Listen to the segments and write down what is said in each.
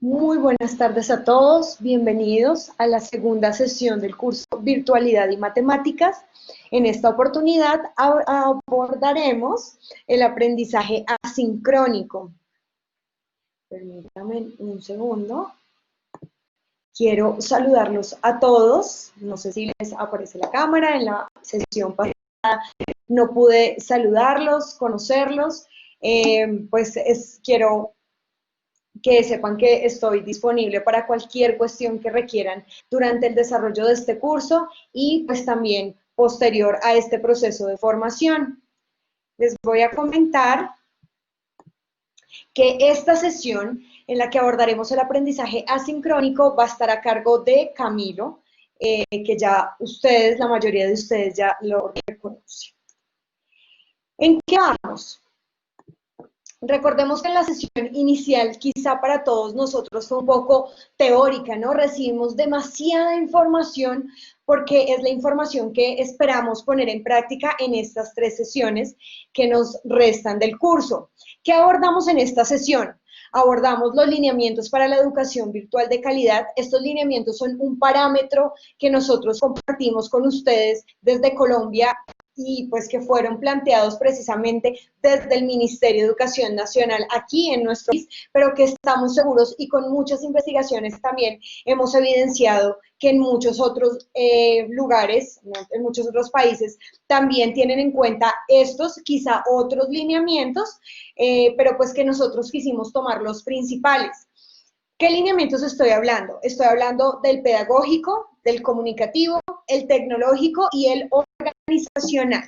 Muy buenas tardes a todos, bienvenidos a la segunda sesión del curso Virtualidad y Matemáticas. En esta oportunidad abordaremos el aprendizaje asincrónico. Permítanme un segundo. Quiero saludarlos a todos. No sé si les aparece la cámara. En la sesión pasada no pude saludarlos, conocerlos. Quiero que sepan que estoy disponible para cualquier cuestión que requieran durante el desarrollo de este curso y pues también posterior a este proceso de formación. Les voy a comentar que esta sesión en la que abordaremos el aprendizaje asincrónico va a estar a cargo de Camilo, que ya ustedes, la mayoría de ustedes ya lo reconocen. ¿En qué vamos? Recordemos que en la sesión inicial, quizá para todos nosotros fue un poco teórica, ¿no? Recibimos demasiada información porque es la información que esperamos poner en práctica en estas 3 sesiones que nos restan del curso. ¿Qué abordamos en esta sesión? Abordamos los lineamientos para la educación virtual de calidad. Estos lineamientos son un parámetro que nosotros compartimos con ustedes desde Colombia y pues que fueron planteados precisamente desde el Ministerio de Educación Nacional aquí en nuestro país, pero que estamos seguros y con muchas investigaciones también hemos evidenciado que en muchos otros lugares, en muchos otros países, también tienen en cuenta estos, quizá otros lineamientos, pero pues que nosotros quisimos tomar los principales. ¿Qué lineamientos estoy hablando? Estoy hablando del pedagógico, del comunicativo, el tecnológico y el organizacional.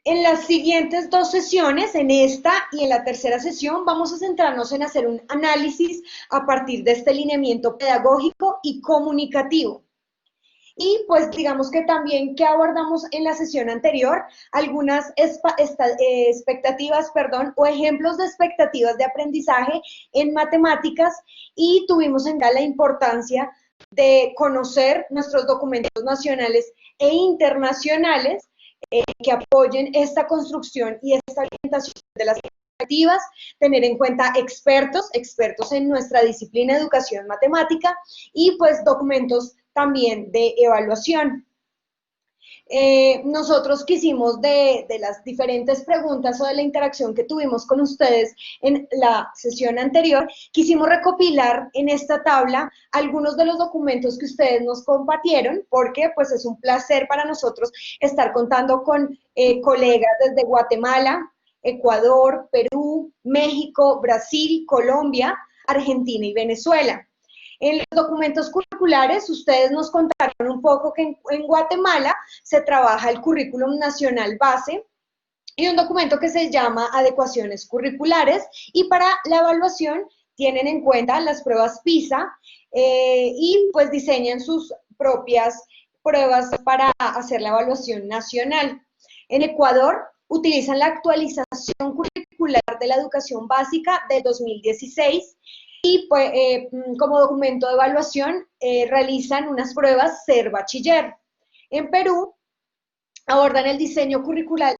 En las siguientes 2 sesiones, en esta y en la tercera sesión, vamos a centrarnos en hacer un análisis a partir de este lineamiento pedagógico y comunicativo. Y pues digamos que también que abordamos en la sesión anterior, algunas expectativas, o ejemplos de expectativas de aprendizaje en matemáticas y tuvimos en cuenta la importancia de conocer nuestros documentos nacionales e internacionales que apoyen esta construcción y esta orientación de las expectativas, tener en cuenta expertos en nuestra disciplina de educación matemática y pues documentos también de evaluación. Nosotros quisimos de las diferentes preguntas o de la interacción que tuvimos con ustedes en la sesión anterior, quisimos recopilar en esta tabla algunos de los documentos que ustedes nos compartieron, porque pues es un placer para nosotros estar contando con colegas desde Guatemala, Ecuador, Perú, México, Brasil, Colombia, Argentina y Venezuela. En los documentos curriculares, ustedes nos contaron un poco que en Guatemala se trabaja el currículum nacional base y un documento que se llama adecuaciones curriculares y para la evaluación tienen en cuenta las pruebas PISA y pues diseñan sus propias pruebas para hacer la evaluación nacional. En Ecuador utilizan la actualización curricular de la educación básica de 2016 y pues, como documento de evaluación realizan unas pruebas ser bachiller. En Perú abordan el diseño curricular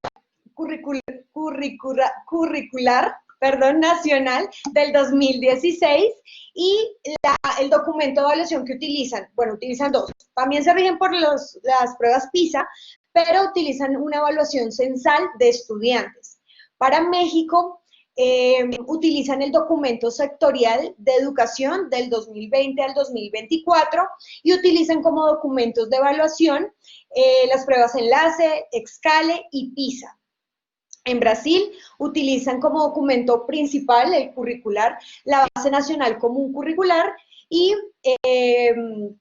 nacional del 2016 y el documento de evaluación que utilizan, bueno, utilizan dos, también se rigen por las pruebas PISA, pero utilizan una evaluación censal de estudiantes. Para México, utilizan el documento sectorial de educación del 2020 al 2024 y utilizan como documentos de evaluación las pruebas enlace, Excale y PISA. En Brasil utilizan como documento principal el curricular la base nacional común curricular y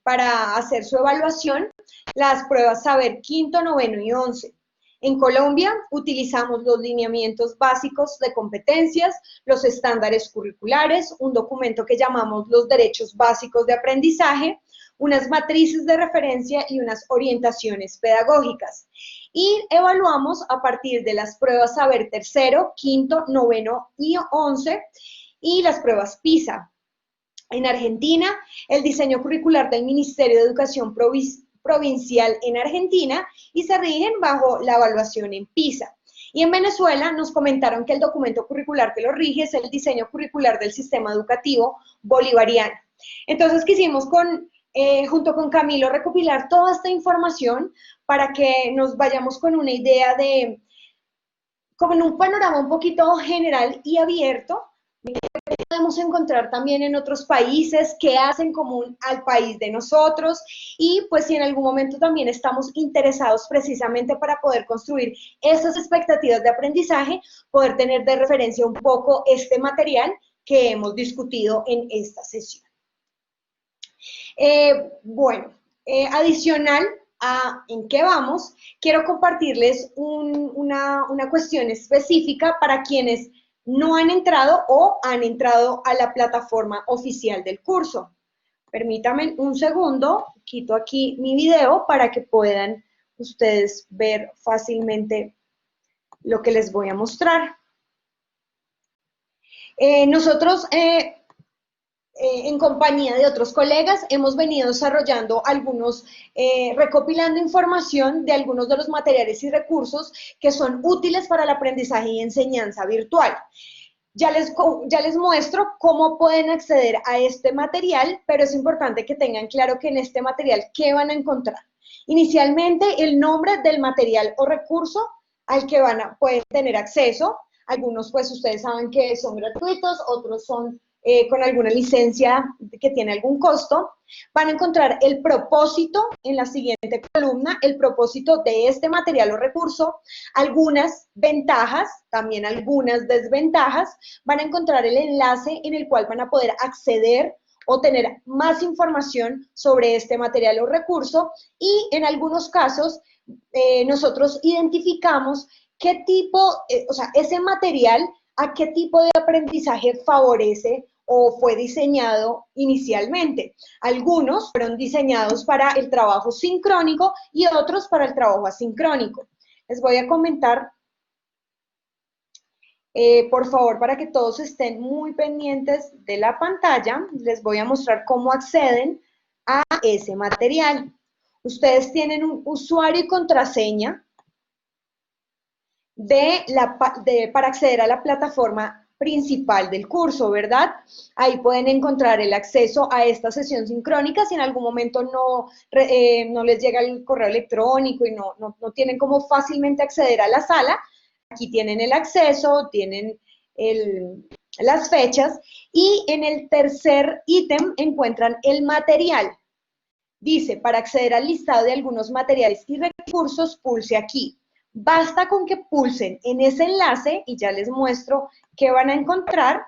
para hacer su evaluación las pruebas saber quinto, noveno y 11. En Colombia utilizamos los lineamientos básicos de competencias, los estándares curriculares, un documento que llamamos los derechos básicos de aprendizaje, unas matrices de referencia y unas orientaciones pedagógicas. Y evaluamos a partir de las pruebas saber tercero, quinto, noveno y 11 y las pruebas PISA. En Argentina, el diseño curricular del Ministerio de Educación Provincial en Argentina y se rigen bajo la evaluación en PISA. Y en Venezuela nos comentaron que el documento curricular que lo rige es el diseño curricular del sistema educativo bolivariano. Entonces quisimos junto con Camilo recopilar toda esta información para que nos vayamos con una idea de, como en un panorama un poquito general y abierto, podemos encontrar también en otros países, qué hacen común al país de nosotros y pues si en algún momento también estamos interesados precisamente para poder construir esas expectativas de aprendizaje, poder tener de referencia un poco este material que hemos discutido en esta sesión. Bueno, adicional a en qué vamos, quiero compartirles una cuestión específica para quienes no han entrado o han entrado a la plataforma oficial del curso. Permítanme un segundo, quito aquí mi video para que puedan ustedes ver fácilmente lo que les voy a mostrar. Nosotros, en compañía de otros colegas, hemos venido desarrollando recopilando información de algunos de los materiales y recursos que son útiles para el aprendizaje y enseñanza virtual. Ya les muestro cómo pueden acceder a este material, pero es importante que tengan claro que en este material, ¿qué van a encontrar? Inicialmente, el nombre del material o recurso al que pueden tener acceso. Algunos, pues, ustedes saben que son gratuitos, otros son con alguna licencia que tiene algún costo. Van a encontrar el propósito en la siguiente columna, el propósito de este material o recurso, algunas ventajas, también algunas desventajas. Van a encontrar el enlace en el cual van a poder acceder o tener más información sobre este material o recurso y en algunos casos nosotros identificamos qué tipo, o sea, ese material a qué tipo de aprendizaje favorece o fue diseñado inicialmente. Algunos fueron diseñados para el trabajo sincrónico y otros para el trabajo asincrónico. Les voy a comentar, por favor, para que todos estén muy pendientes de la pantalla, les voy a mostrar cómo acceden a ese material. Ustedes tienen un usuario y contraseña para acceder a la plataforma principal del curso, ¿verdad? Ahí pueden encontrar el acceso a esta sesión sincrónica si en algún momento no les llega el correo electrónico y no tienen como fácilmente acceder a la sala. Aquí tienen el acceso, tienen las fechas y en el tercer ítem encuentran el material. Dice, para acceder al listado de algunos materiales y recursos, pulse aquí. Basta con que pulsen en ese enlace y ya les muestro qué van a encontrar.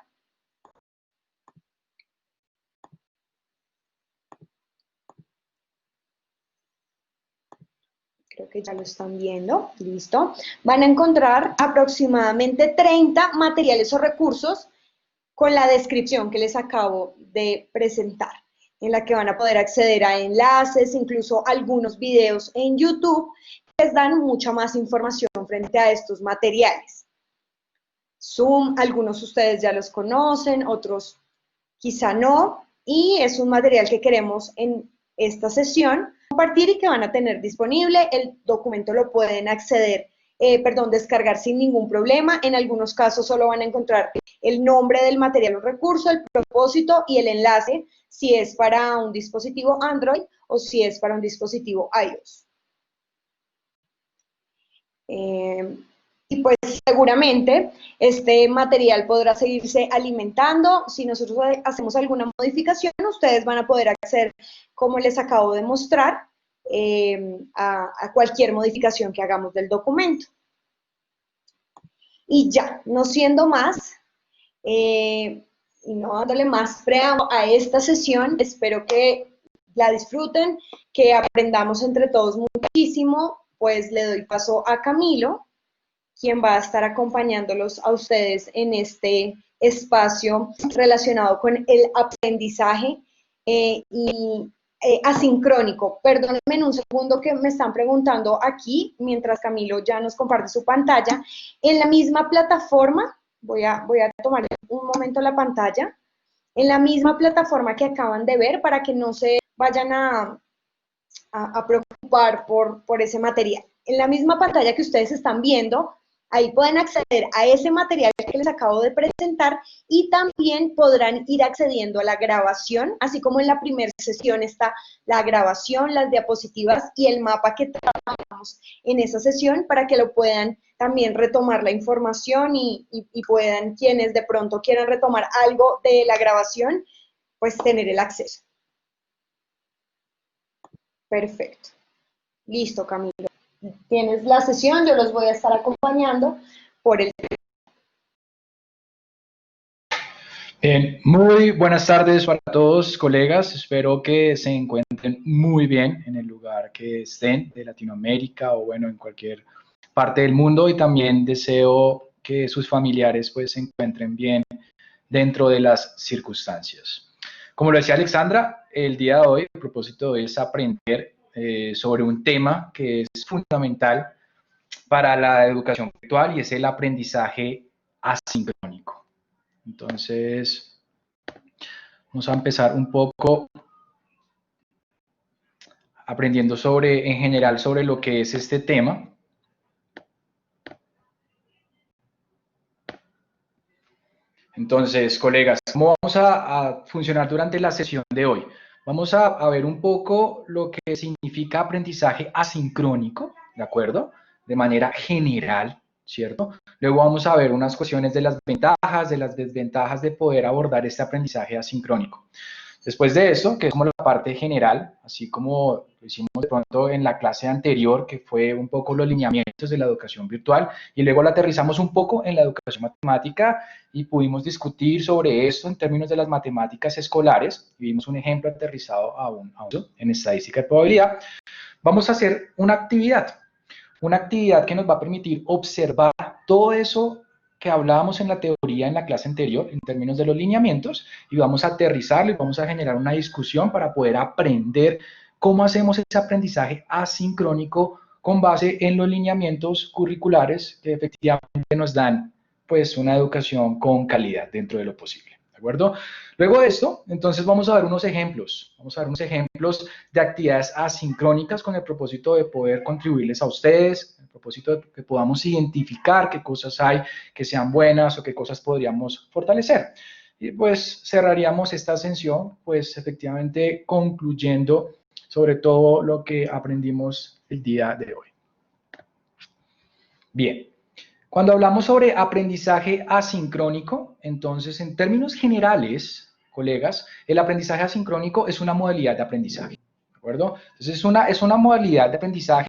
Creo que ya lo están viendo, listo. Van a encontrar aproximadamente 30 materiales o recursos con la descripción que les acabo de presentar, en la que van a poder acceder a enlaces, incluso algunos videos en YouTube que les dan mucha más información frente a estos materiales. Zoom, algunos de ustedes ya los conocen, otros quizá no, y es un material que queremos en esta sesión compartir y que van a tener disponible. El documento lo pueden descargar sin ningún problema. En algunos casos solo van a encontrar el nombre del material o recurso, el propósito y el enlace, si es para un dispositivo Android o si es para un dispositivo iOS. Y pues seguramente este material podrá seguirse alimentando. Si nosotros hacemos alguna modificación, ustedes van a poder acceder, como les acabo de mostrar, a cualquier modificación que hagamos del documento. Y ya, no siendo más, y no dándole más preámbulo a esta sesión, espero que la disfruten, que aprendamos entre todos muchísimo, pues le doy paso a Camilo, quien va a estar acompañándolos a ustedes en este espacio relacionado con el aprendizaje asincrónico. Perdónenme un segundo que me están preguntando aquí, mientras Camilo ya nos comparte su pantalla. En la misma plataforma, voy a tomar un momento la pantalla, en la misma plataforma que acaban de ver para que no se vayan a preocupar por ese material. En la misma pantalla que ustedes están viendo, Ahí pueden acceder a ese material que les acabo de presentar y también podrán ir accediendo a la grabación, así como en la primera sesión está la grabación, las diapositivas y el mapa que trabajamos en esa sesión para que lo puedan también retomar la información y puedan, quienes de pronto quieran retomar algo de la grabación, pues tener el acceso. Perfecto. Listo, Camilo. Tienes la sesión, yo los voy a estar acompañando por el... Bien, muy buenas tardes para todos, colegas. Espero que se encuentren muy bien en el lugar que estén de Latinoamérica o bueno, en cualquier parte del mundo, y también deseo que sus familiares pues se encuentren bien dentro de las circunstancias. Como lo decía Alexandra, el día de hoy, el propósito de hoy es aprender sobre un tema que es fundamental para la educación virtual y es el aprendizaje asincrónico. Entonces, vamos a empezar un poco aprendiendo en general sobre lo que es este tema. Entonces, colegas, ¿cómo vamos a funcionar durante la sesión de hoy? Vamos a ver un poco lo que significa aprendizaje asincrónico, ¿de acuerdo? De manera general, ¿cierto? Luego vamos a ver unas cuestiones de las ventajas, de las desventajas de poder abordar este aprendizaje asincrónico. Después de eso, que es como la parte general, así como lo hicimos de pronto en la clase anterior, que fue un poco los lineamientos de la educación virtual, y luego la aterrizamos un poco en la educación matemática y pudimos discutir sobre esto en términos de las matemáticas escolares, y vimos un ejemplo aterrizado en estadística de probabilidad. Vamos a hacer una actividad que nos va a permitir observar todo eso que hablábamos en la teoría en la clase anterior, en términos de los lineamientos, y vamos a aterrizarlo y vamos a generar una discusión para poder aprender cómo hacemos ese aprendizaje asincrónico con base en los lineamientos curriculares que efectivamente nos dan pues una educación con calidad dentro de lo posible. ¿De acuerdo? Luego de esto, entonces vamos a ver unos ejemplos. Vamos a ver unos ejemplos de actividades asincrónicas con el propósito de poder contribuirles a ustedes, con el propósito de que podamos identificar qué cosas hay que sean buenas o qué cosas podríamos fortalecer. Y pues cerraríamos esta sesión, pues efectivamente concluyendo sobre todo lo que aprendimos el día de hoy. Bien. Cuando hablamos sobre aprendizaje asincrónico, entonces en términos generales, colegas, el aprendizaje asincrónico es una modalidad de aprendizaje, ¿de acuerdo? Entonces es una modalidad de aprendizaje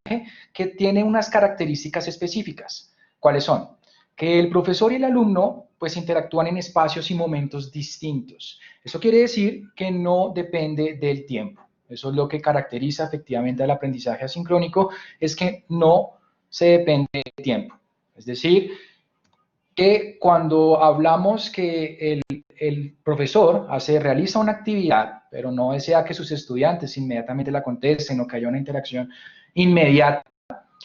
que tiene unas características específicas. ¿Cuáles son? Que el profesor y el alumno pues interactúan en espacios y momentos distintos. Eso quiere decir que no depende del tiempo. Eso es lo que caracteriza efectivamente al aprendizaje asincrónico, es que no se depende del tiempo. Es decir, que cuando hablamos que el profesor realiza una actividad, pero no desea que sus estudiantes inmediatamente la contesten o que haya una interacción inmediata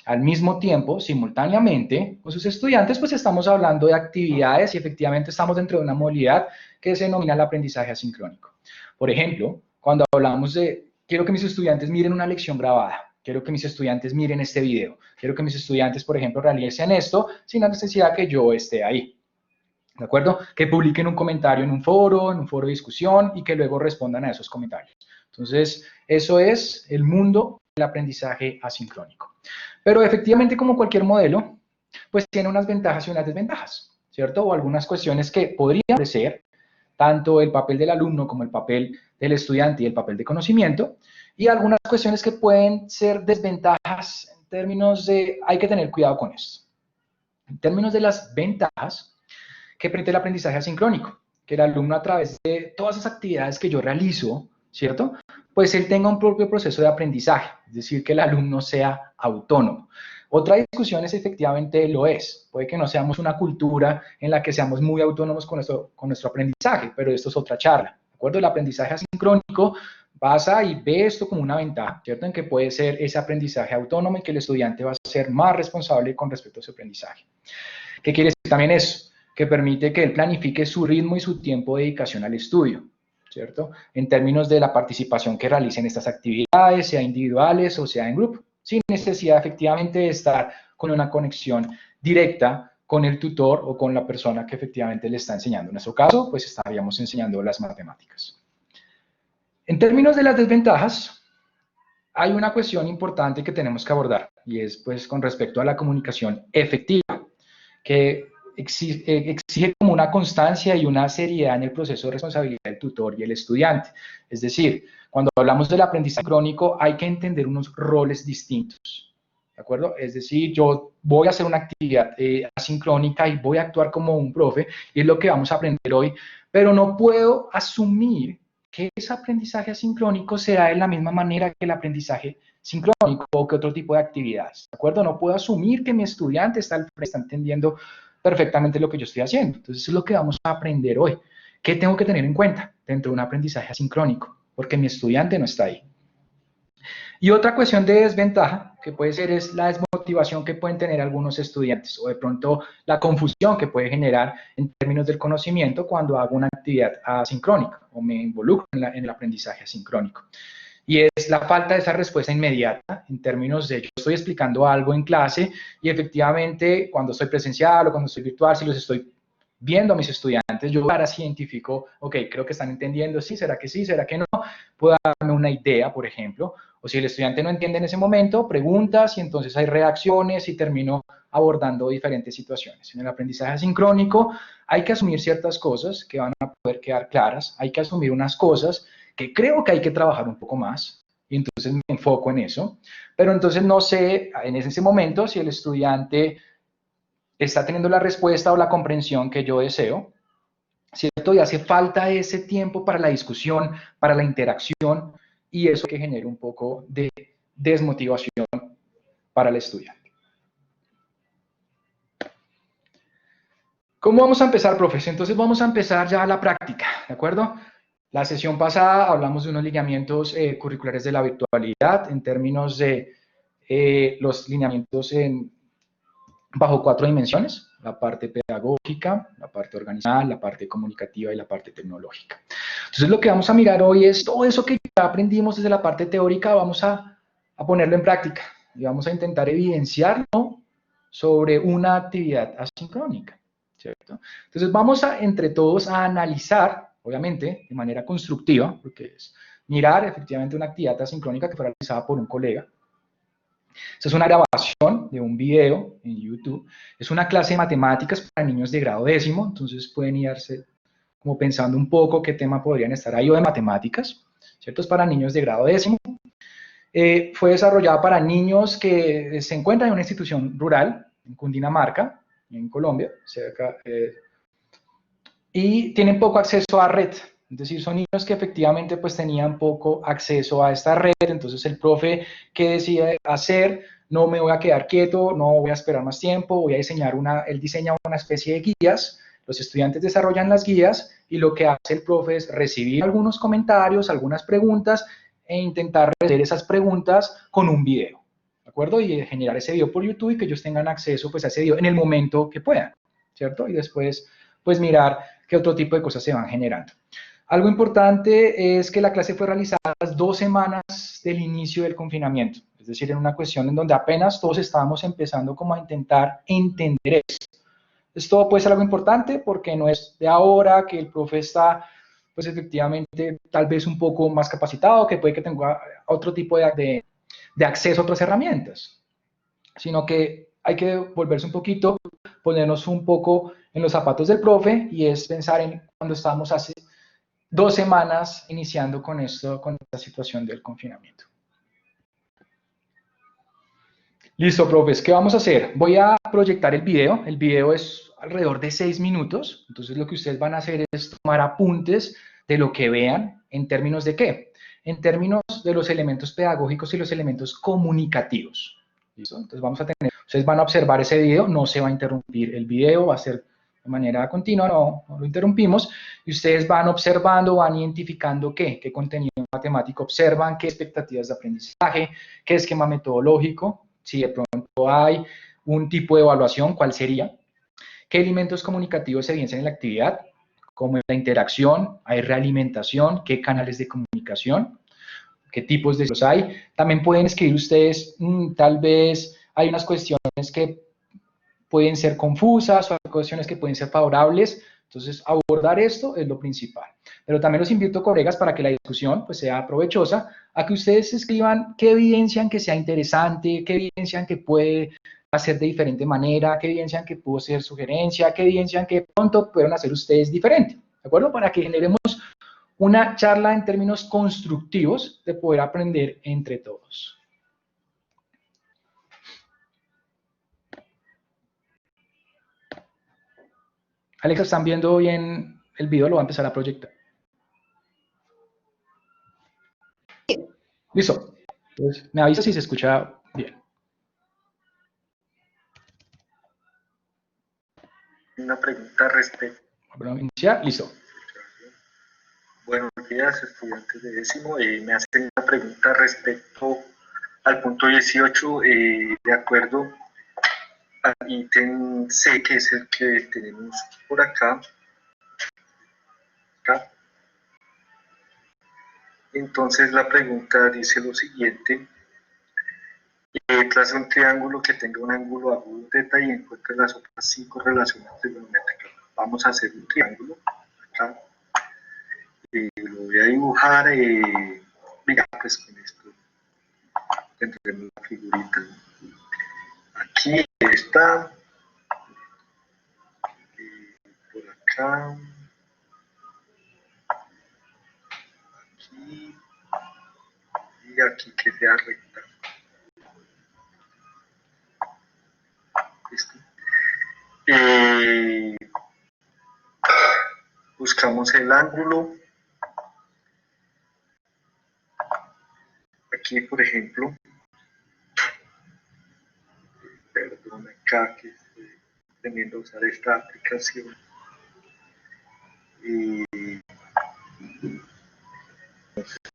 al mismo tiempo, simultáneamente, con sus estudiantes, pues estamos hablando de actividades y efectivamente estamos dentro de una modalidad que se denomina el aprendizaje asincrónico. Por ejemplo, cuando hablamos de, quiero que mis estudiantes miren una lección grabada, quiero que mis estudiantes miren este video, quiero que mis estudiantes, por ejemplo, realicen esto sin la necesidad que yo esté ahí. ¿De acuerdo? Que publiquen un comentario en un foro de discusión y que luego respondan a esos comentarios. Entonces, eso es el mundo del aprendizaje asincrónico. Pero efectivamente, como cualquier modelo, pues tiene unas ventajas y unas desventajas, ¿cierto? O algunas cuestiones que podrían ser tanto el papel del alumno como el papel del estudiante y el papel de conocimiento, y algunas cuestiones que pueden ser desventajas en términos de, hay que tener cuidado con esto. En términos de las ventajas, que permite el aprendizaje asincrónico, que el alumno a través de todas esas actividades que yo realizo, ¿cierto? Pues él tenga un propio proceso de aprendizaje, es decir, que el alumno sea autónomo. Otra discusión es efectivamente lo es. Puede que no seamos una cultura en la que seamos muy autónomos con nuestro aprendizaje, pero esto es otra charla, ¿de acuerdo? El aprendizaje asincrónico pasa y ve esto como una ventaja, ¿cierto? En que puede ser ese aprendizaje autónomo y que el estudiante va a ser más responsable con respecto a su aprendizaje. ¿Qué quiere decir también eso? Que permite que él planifique su ritmo y su tiempo de dedicación al estudio, ¿cierto? En términos de la participación que realice en estas actividades, sea individuales o sea en grupo, sin necesidad efectivamente de estar con una conexión directa con el tutor o con la persona que efectivamente le está enseñando. En nuestro caso, pues estaríamos enseñando las matemáticas. En términos de las desventajas, hay una cuestión importante que tenemos que abordar y es pues con respecto a la comunicación efectiva, que exige como una constancia y una seriedad en el proceso de responsabilidad del tutor y el estudiante. Es decir, cuando hablamos del aprendizaje crónico hay que entender unos roles distintos, ¿de acuerdo? Es decir, yo voy a hacer una actividad asincrónica y voy a actuar como un profe, y es lo que vamos a aprender hoy, pero no puedo asumir que ese aprendizaje asincrónico será de la misma manera que el aprendizaje sincrónico o que otro tipo de actividades, ¿de acuerdo? No puedo asumir que mi estudiante está entendiendo perfectamente lo que yo estoy haciendo. Entonces, eso es lo que vamos a aprender hoy. ¿Qué tengo que tener en cuenta dentro de un aprendizaje asincrónico? Porque mi estudiante no está ahí. Y otra cuestión de desventaja que puede ser es la desmotivación que pueden tener algunos estudiantes o de pronto la confusión que puede generar en términos del conocimiento cuando hago una actividad asincrónica o me involucro en el aprendizaje asincrónico. Y es la falta de esa respuesta inmediata en términos de yo estoy explicando algo en clase y efectivamente cuando estoy presencial o cuando estoy virtual, si los estoy viendo a mis estudiantes, yo ahora sí identifico, ok, creo que están entendiendo, sí, será que no, puedo darme una idea, por ejemplo, o si el estudiante no entiende en ese momento, preguntas y entonces hay reacciones y termino abordando diferentes situaciones. En el aprendizaje asincrónico hay que asumir ciertas cosas que van a poder quedar claras, hay que asumir unas cosas que creo que hay que trabajar un poco más, y entonces me enfoco en eso, pero entonces no sé en ese momento si el estudiante está teniendo la respuesta o la comprensión que yo deseo, ¿cierto? Y hace falta ese tiempo para la discusión, para la interacción, y eso que genera un poco de desmotivación para el estudiante. ¿Cómo vamos a empezar, profes? Entonces vamos a empezar ya la práctica, ¿de acuerdo? La sesión pasada hablamos de unos lineamientos curriculares de la virtualidad en términos de los lineamientos bajo 4 dimensiones: la parte pedagógica, la parte organizacional, la parte comunicativa y la parte tecnológica. Entonces lo que vamos a mirar hoy es todo eso que ya aprendimos desde la parte teórica, vamos a ponerlo en práctica y vamos a intentar evidenciarlo sobre una actividad asincrónica, ¿cierto? Entonces vamos entre todos a analizar, obviamente de manera constructiva, porque es mirar efectivamente una actividad asincrónica que fue realizada por un colega. Esta es una grabación de un video en YouTube. Es una clase de matemáticas para niños de grado 10º, entonces pueden irse como pensando un poco qué tema podrían estar ahí, o de matemáticas, ¿cierto? Es para niños de grado 10º. Fue desarrollada para niños que se encuentran en una institución rural, en Cundinamarca, en Colombia, cerca, y tienen poco acceso a red. Es decir, son niños que efectivamente pues tenían poco acceso a esta red, entonces el profe, ¿qué decide hacer? No me voy a quedar quieto, no voy a esperar más tiempo, voy a diseñar él diseña una especie de guías, los estudiantes desarrollan las guías y lo que hace el profe es recibir algunos comentarios, algunas preguntas e intentar responder esas preguntas con un video, ¿de acuerdo? Y generar ese video por YouTube y que ellos tengan acceso pues a ese video en el momento que puedan, ¿cierto? Y después pues mirar qué otro tipo de cosas se van generando. Algo importante es que la clase fue realizada a las 2 semanas del inicio del confinamiento, es decir, en una cuestión en donde apenas todos estábamos empezando como a intentar entender esto. Esto puede ser algo importante porque no es de ahora que el profe está, pues efectivamente, tal vez un poco más capacitado, que puede que tenga otro tipo de acceso a otras herramientas, sino que hay que volverse un poquito, ponernos un poco en los zapatos del profe y es pensar en cuando estábamos hace 2 semanas iniciando con esta situación del confinamiento. Listo, profes, ¿qué vamos a hacer? Voy a proyectar el video es alrededor de 6 minutos, entonces lo que ustedes van a hacer es tomar apuntes de lo que vean, ¿en términos de qué? En términos de los elementos pedagógicos y los elementos comunicativos. ¿Listo? Entonces vamos a tener, ustedes van a observar ese video, no se va a interrumpir el video, va a ser de manera continua, no lo interrumpimos, y ustedes van observando, van identificando qué contenido matemático observan, qué expectativas de aprendizaje, qué esquema metodológico, si de pronto hay un tipo de evaluación, ¿cuál sería? ¿Qué elementos comunicativos se evidencian en la actividad? ¿Cómo es la interacción? ¿Hay realimentación? ¿Qué canales de comunicación? ¿Qué tipos de los hay? También pueden escribir ustedes tal vez hay unas cuestiones que pueden ser confusas o hay cuestiones que pueden ser favorables. Entonces, abordar esto es lo principal. Pero también los invito, colegas, para que la discusión pues, sea provechosa, a que ustedes escriban qué evidencian que sea interesante, qué evidencian que puede hacer de diferente manera, qué evidencian que pudo ser sugerencia, qué evidencian que pronto pueden hacer ustedes diferente, ¿de acuerdo? Para que generemos una charla en términos constructivos de poder aprender entre todos. Alexa, ¿están viendo bien el video? Lo voy a empezar a proyectar. Listo. Entonces, me avisa si se escucha bien. Una pregunta respecto. Bueno, iniciar, listo. Buenos días, estudiantes de décimo. Me hacen una pregunta respecto al punto 18, de acuerdo al ítem C, que es el que tenemos por acá. Entonces la pregunta dice lo siguiente: traza un triángulo que tenga un ángulo agudo θ y encuentre las otras 5 relaciones trigonométricas. Vamos a hacer un triángulo acá. Lo voy a dibujar. Mira, pues con esto tendremos la figurita. Aquí está. Por acá. Aquí. Y aquí que sea recta. Listo. Buscamos el ángulo. Aquí, por ejemplo, perdón, acá que estoy teniendo a usar esta aplicación.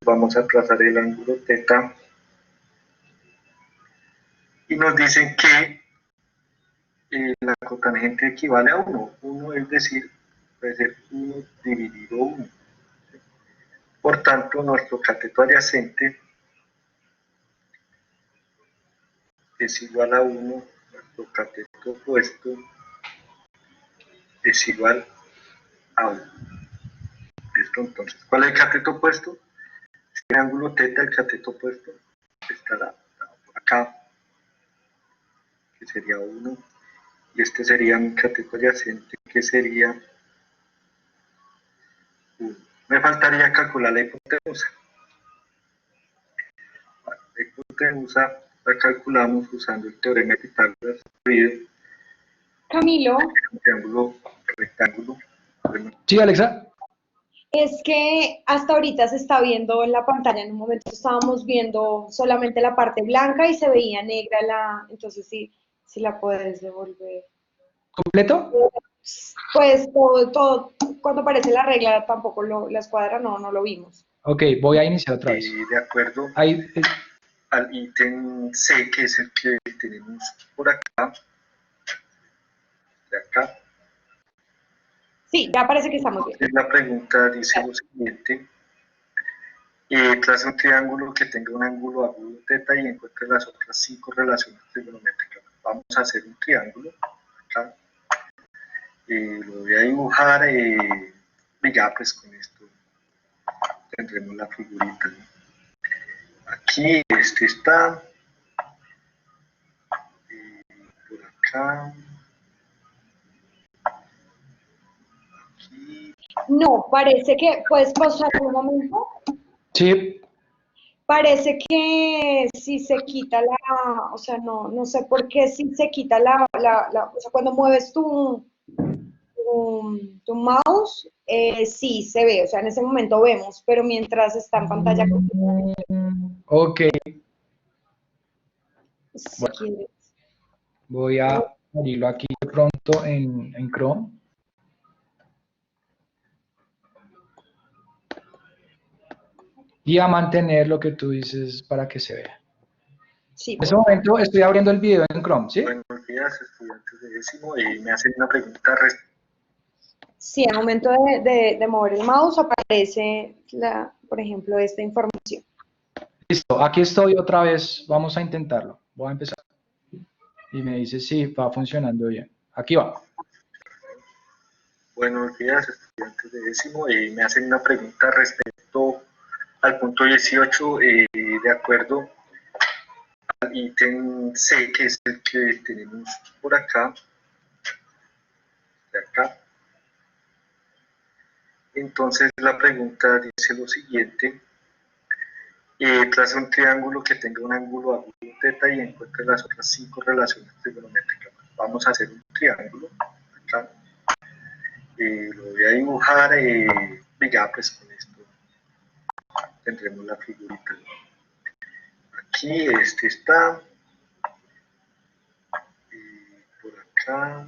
Vamos a trazar el ángulo θ. Y nos dicen que la cotangente equivale a 1. 1 es decir, puede ser 1 dividido 1. Por tanto, nuestro cateto adyacente es igual a 1, nuestro cateto opuesto es igual a 1. ¿Listo? Entonces, ¿cuál es el cateto opuesto? Este ángulo θ, el cateto opuesto, estará por acá, que sería 1, y este sería mi cateto adyacente, que sería 1. Me faltaría calcular la hipotenusa. La hipotenusa la calculamos usando el teorema de Pitágoras. Camilo. Triángulo rectángulo. Sí, Alexa. Es que hasta ahorita se está viendo en la pantalla, en un momento estábamos viendo solamente la parte blanca y se veía negra entonces sí, si la puedes devolver. ¿Completo? Pues todo, cuando aparece la regla tampoco la escuadra no lo vimos. Ok, voy a iniciar otra vez. De acuerdo Ahí, al ítem C, que es el que tenemos por acá, de acá. Sí, ya parece que estamos bien. La pregunta dice lo siguiente: traza un triángulo que tenga un ángulo agudo θ y encuentre las otras 5 relaciones trigonométricas. Vamos a hacer un triángulo acá. Lo voy a dibujar. Y ya, pues con esto tendremos la figurita, ¿no? Aquí este está. Por acá. Aquí. No, parece que, ¿puedes pausar un momento? sí. Parece que si se quita o sea, no sé por qué si se quita o sea, cuando mueves tu mouse, sí se ve, o sea, en ese momento vemos, pero mientras está en pantalla, Ok. si Bueno, quieres. voy a abrirlo aquí de pronto en Chrome. Y a mantener lo que tú dices para que se vea. Sí, En ese momento estoy abriendo el video en Chrome, ¿sí? Buenos días, estudiantes de décimo. Me hacen una pregunta sí, al momento de mover el mouse aparece, por ejemplo, esta información. Listo, aquí estoy otra vez. Vamos a intentarlo. Voy a empezar. Y me dice, sí, va funcionando bien. Aquí va. Buenos días, estudiantes de décimo. Me hacen una pregunta respecto al punto 18, de acuerdo al ítem C, que es el que tenemos por acá, de acá. Entonces la pregunta dice lo siguiente: traza un triángulo que tenga un ángulo agudo θ y encuentre las otras 5 relaciones trigonométricas. Vamos a hacer un triángulo acá. Lo voy a dibujar y ya pues con esto tendremos la figurita. Aquí este está, por acá,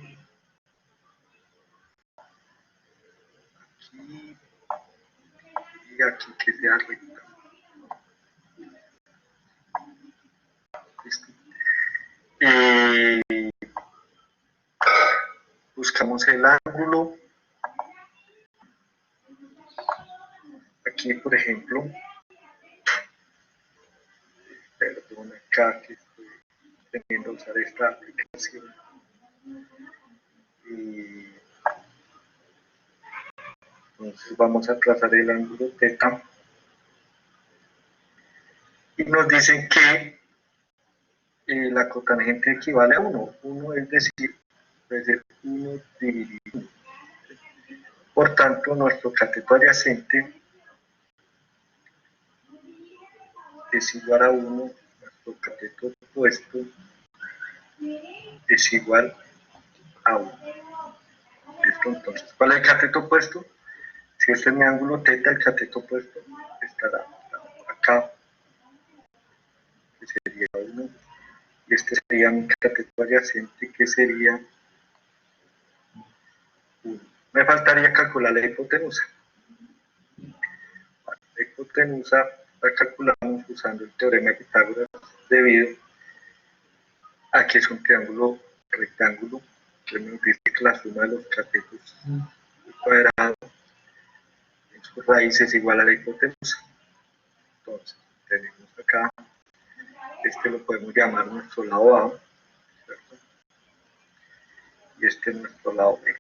aquí y aquí que sea recta. ¿Listo? Buscamos el ángulo. Aquí, por ejemplo, perdón, acá que estoy teniendo a usar esta aplicación. Entonces vamos a trazar el ángulo θ. Y nos dicen que la cotangente equivale a 1. 1 es decir, puede ser 1 dividido 1. Por tanto, nuestro cateto adyacente es igual a 1, nuestro cateto opuesto es igual a 1. ¿Listo? Entonces, ¿cuál es el cateto opuesto? Si este es mi ángulo θ, el cateto opuesto estará acá, que sería 1, y este sería mi cateto adyacente, que sería 1. Me faltaría calcular la hipotenusa. La hipotenusa la calculamos usando el teorema de Pitágoras, debido a que es un triángulo rectángulo, que nos dice que la suma de los catetos cuadrados en su raíz es igual a la hipotenusa. Entonces, tenemos acá, este lo podemos llamar nuestro lado A, ¿cierto? Y este es nuestro lado B.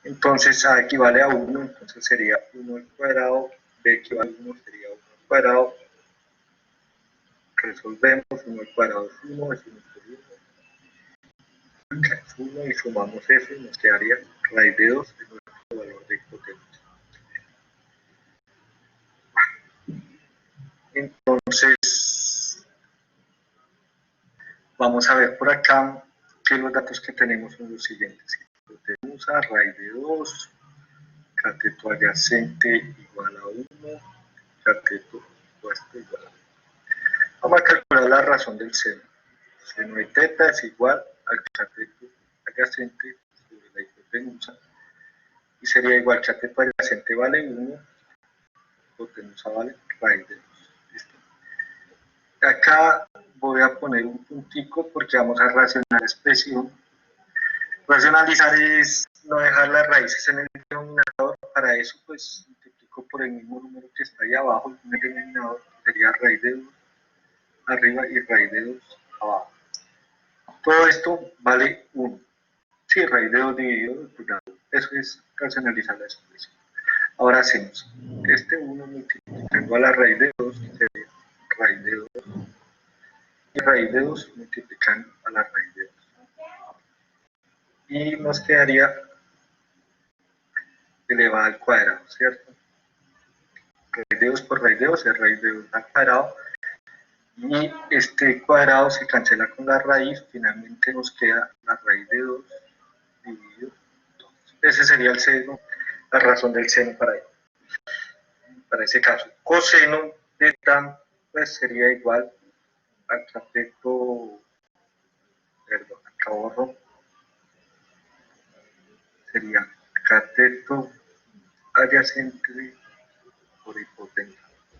Entonces, A equivale a 1, entonces sería 1 al cuadrado, B equivale a 1, sería 1 al cuadrado. Resolvemos, 1 al cuadrado es 1, es 1 por 1. Acá es 1 y sumamos eso y nos quedaría raíz de 2 de nuestro valor de hipotenusa. Entonces, vamos a ver por acá que los datos que tenemos son los siguientes: hipotenusa, raíz de 2, cateto adyacente igual a 1, cateto opuesto igual a 1. Vamos a calcular la razón del seno. Seno de θ es igual al cateto adyacente sobre la hipotenusa, y sería igual: cateto adyacente vale 1, hipotenusa vale raíz de 2. ¿Listo? Acá voy a poner un puntico porque vamos a racionalizar la expresión. Racionalizar es no dejar las raíces en el denominador. Para eso pues multiplico por el mismo número que está ahí abajo en el denominador, sería raíz de 2 arriba y raíz de 2 abajo. Todo esto vale 1. Sí, raíz de 2 dividido 2, pues nada. Eso es racionalizar la expresión. Ahora hacemos este 1 multiplicando a la raíz de 2, sería raíz de 2, y raíz de 2 multiplicando a la raíz de 2. Y nos quedaría elevada al cuadrado, ¿cierto? Raíz de 2 por raíz de 2 es raíz de 2 al cuadrado. Y este cuadrado se cancela con la raíz, finalmente nos queda la raíz de 2 dividido 2. Ese sería el seno, la razón del seno para ese caso. Coseno de tan, pues sería igual al cateto, perdón, acá borro, sería cateto adyacente por hipotenusa.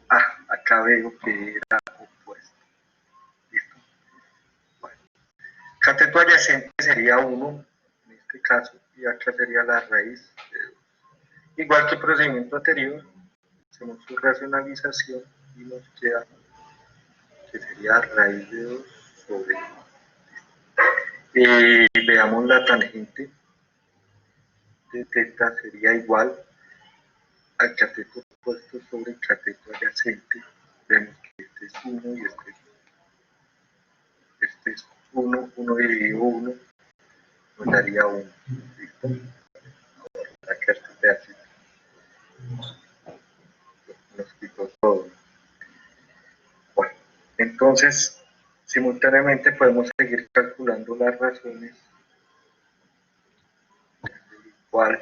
Ah, acá veo que era opuesto. ¿Listo? Bueno, cateto adyacente sería 1 en este caso, y acá sería la raíz de 2. Igual que el procedimiento anterior, hacemos su racionalización y nos queda que sería raíz de 2 sobre 1. Veamos la tangente de θ sería igual al cateto puesto sobre el cateto adyacente. Vemos que este es 1 y este es 1, 1 dividido 1 nos daría 1. ¿Listo? Ahora que este pedacito nos quitó todo. Bueno, entonces simultáneamente podemos seguir calculando las razones igual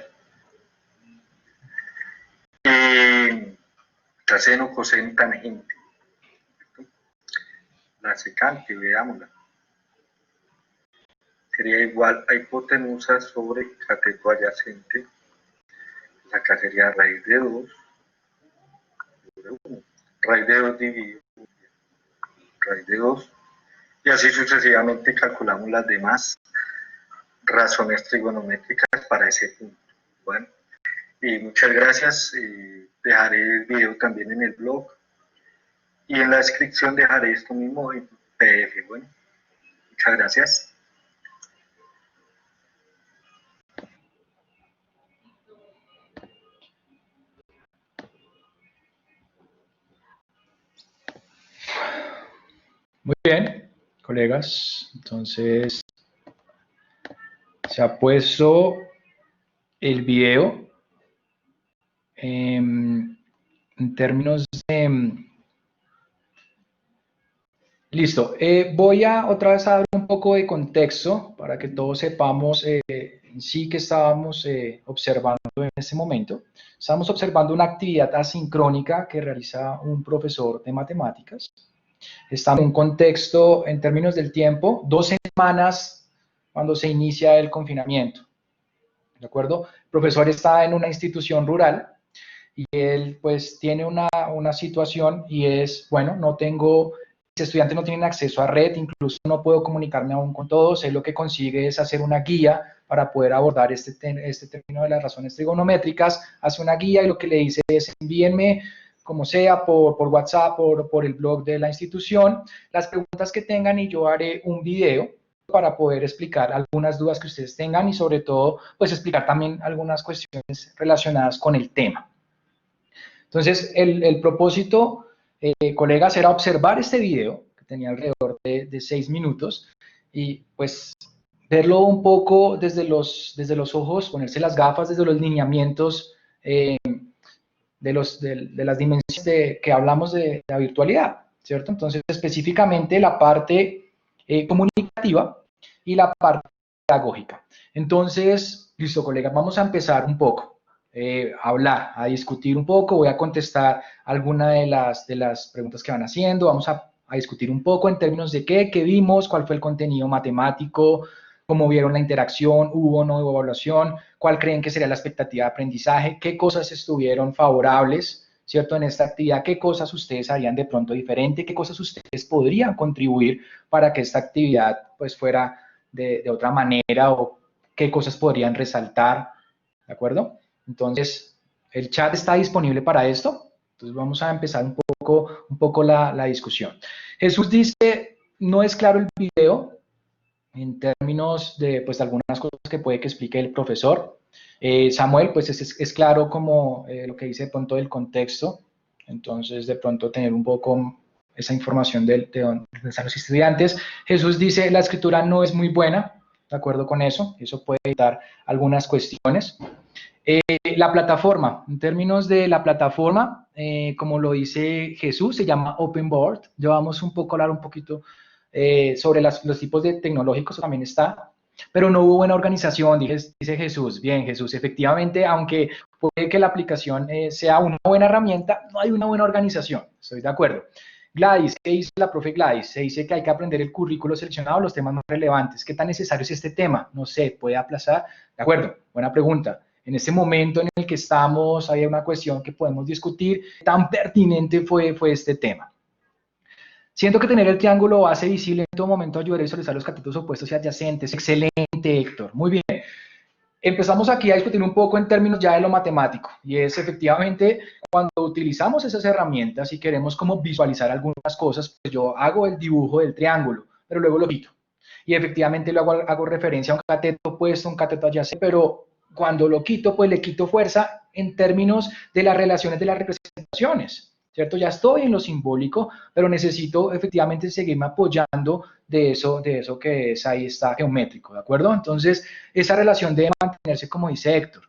seno, coseno, tangente. La secante, veámosla, sería igual a hipotenusa sobre cateto adyacente. Acá sería raíz de 2 sobre 1. Raíz de 2 dividido raíz de 2. Y así sucesivamente calculamos las demás razones trigonométricas para ese punto. Bueno, y muchas gracias. Dejaré el video también en el blog. Y en la descripción dejaré esto mismo en PDF. Bueno, muchas gracias. Muy bien, colegas. Entonces, se ha puesto el video en términos de... Listo. Voy a otra vez a dar un poco de contexto para que todos sepamos en sí que estábamos observando en este momento. Estamos observando una actividad asincrónica que realiza un profesor de matemáticas. Estamos en un contexto, en términos del tiempo, 2 semanas cuando se inicia el confinamiento. ¿De acuerdo? El profesor está en una institución rural y él pues tiene una situación y es, bueno, no tengo... Mis estudiantes no tienen acceso a red, incluso no puedo comunicarme aún con todos. Él lo que consigue es hacer una guía para poder abordar este término de las razones trigonométricas. Hace una guía y lo que le dice es envíenme, como sea, por WhatsApp, por el blog de la institución, las preguntas que tengan y yo haré un video para poder explicar algunas dudas que ustedes tengan y sobre todo, pues explicar también algunas cuestiones relacionadas con el tema. Entonces, el propósito... colegas, era observar este video, que tenía alrededor de 6 minutos, y pues verlo un poco desde los ojos, ponerse las gafas desde los lineamientos de las dimensiones que hablamos de la virtualidad, ¿cierto? Entonces, específicamente la parte comunicativa y la parte pedagógica. Entonces, listo, colegas, vamos a empezar un poco. Hablar, a discutir un poco, voy a contestar alguna de las preguntas que van haciendo, vamos a discutir un poco en términos de qué vimos, cuál fue el contenido matemático, cómo vieron la interacción, hubo o no hubo evaluación, cuál creen que sería la expectativa de aprendizaje, qué cosas estuvieron favorables, ¿cierto? En esta actividad, qué cosas ustedes harían de pronto diferente, qué cosas ustedes podrían contribuir para que esta actividad pues fuera de otra manera o qué cosas podrían resaltar, ¿de acuerdo? Entonces, el chat está disponible para esto. Entonces, vamos a empezar un poco la discusión. Jesús dice, no es claro el video en términos de pues, algunas cosas que puede que explique el profesor. Samuel, pues es claro como lo que dice de pronto del contexto. Entonces, de pronto tener un poco esa información de dónde están los estudiantes. Jesús dice, la escritura no es muy buena. De acuerdo con eso. Eso puede evitar algunas cuestiones. La plataforma, en términos de la plataforma, como lo dice Jesús, se llama Open Board. Ya vamos un poco a hablar un poquito sobre los tipos de tecnológicos, también está, pero no hubo buena organización, dice Jesús. Bien, Jesús, efectivamente, aunque puede que la aplicación sea una buena herramienta, no hay una buena organización, estoy de acuerdo. Gladys, ¿qué dice la profe Gladys? Se dice que hay que aprender el currículo seleccionado, los temas más relevantes. ¿Qué tan necesario es este tema? No sé, ¿puede aplazar? De acuerdo, buena pregunta. En este momento en el que estamos, hay una cuestión que podemos discutir, tan pertinente fue este tema. Siento que tener el triángulo base visible en todo momento ayudará a visualizar los catetos opuestos y adyacentes. Excelente, Héctor. Muy bien. Empezamos aquí a discutir un poco en términos ya de lo matemático, y es efectivamente cuando utilizamos esas herramientas y queremos como visualizar algunas cosas, pues yo hago el dibujo del triángulo, pero luego lo quito. y efectivamente luego hago referencia a un cateto opuesto, un cateto adyacente, pero cuando lo quito, pues le quito fuerza en términos de las relaciones de las representaciones, ¿cierto? Ya estoy en lo simbólico, pero necesito efectivamente seguirme apoyando de eso que es ahí está geométrico, ¿de acuerdo? Entonces, esa relación debe mantenerse, como dice Héctor,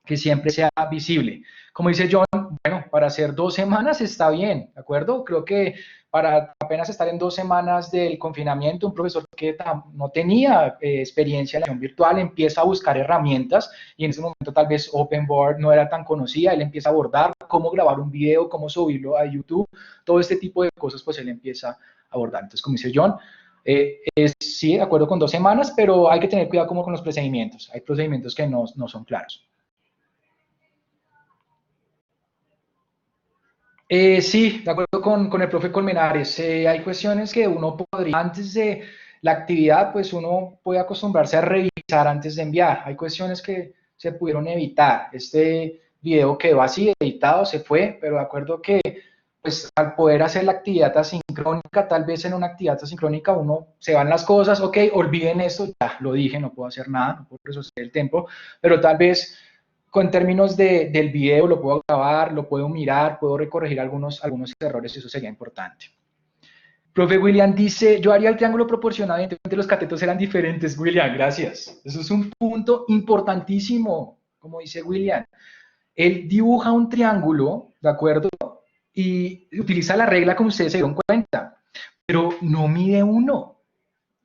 que siempre sea visible. Como dice John, bueno, para hacer 2 semanas está bien, ¿de acuerdo? Creo que para apenas estar en 2 semanas del confinamiento, un profesor que no tenía experiencia en la virtual empieza a buscar herramientas y en ese momento tal vez OpenBoard no era tan conocida, él empieza a abordar cómo grabar un video, cómo subirlo a YouTube, todo este tipo de cosas, pues él empieza a abordar. Entonces, como dice John, sí, de acuerdo con 2 semanas, pero hay que tener cuidado como con los procedimientos. Hay procedimientos que no son claros. Sí, de acuerdo con el profe Colmenares. Hay cuestiones que uno podría, antes de la actividad, pues uno puede acostumbrarse a revisar antes de enviar. Hay cuestiones que se pudieron evitar. Este video quedó así, editado, se fue, pero de acuerdo que, pues al poder hacer la actividad asincrónica, tal vez en una actividad asincrónica uno se van las cosas, ok, olviden esto, ya lo dije, no puedo hacer nada, no puedo resolver el tiempo, pero tal vez con términos del video, lo puedo grabar, lo puedo mirar, puedo recorregir algunos errores, eso sería importante. Profe William dice, yo haría el triángulo proporcional, evidentemente los catetos eran diferentes. William, gracias. Eso es un punto importantísimo, como dice William. Él dibuja un triángulo, ¿de acuerdo? Y utiliza la regla como ustedes se dieron cuenta, pero no mide 1.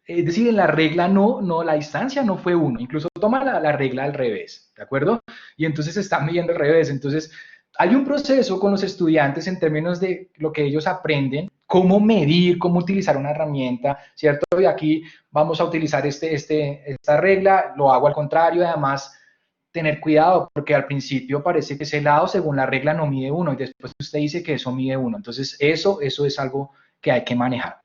Es decir, en la regla la distancia no fue 1, incluso toma la regla al revés, ¿de acuerdo? Y entonces se está midiendo al revés. Entonces, hay un proceso con los estudiantes en términos de lo que ellos aprenden, cómo medir, cómo utilizar una herramienta, ¿cierto? Y aquí vamos a utilizar esta regla, lo hago al contrario, además tener cuidado, porque al principio parece que ese lado, según la regla, no mide 1, y después usted dice que eso mide 1. Entonces, eso es algo que hay que manejar.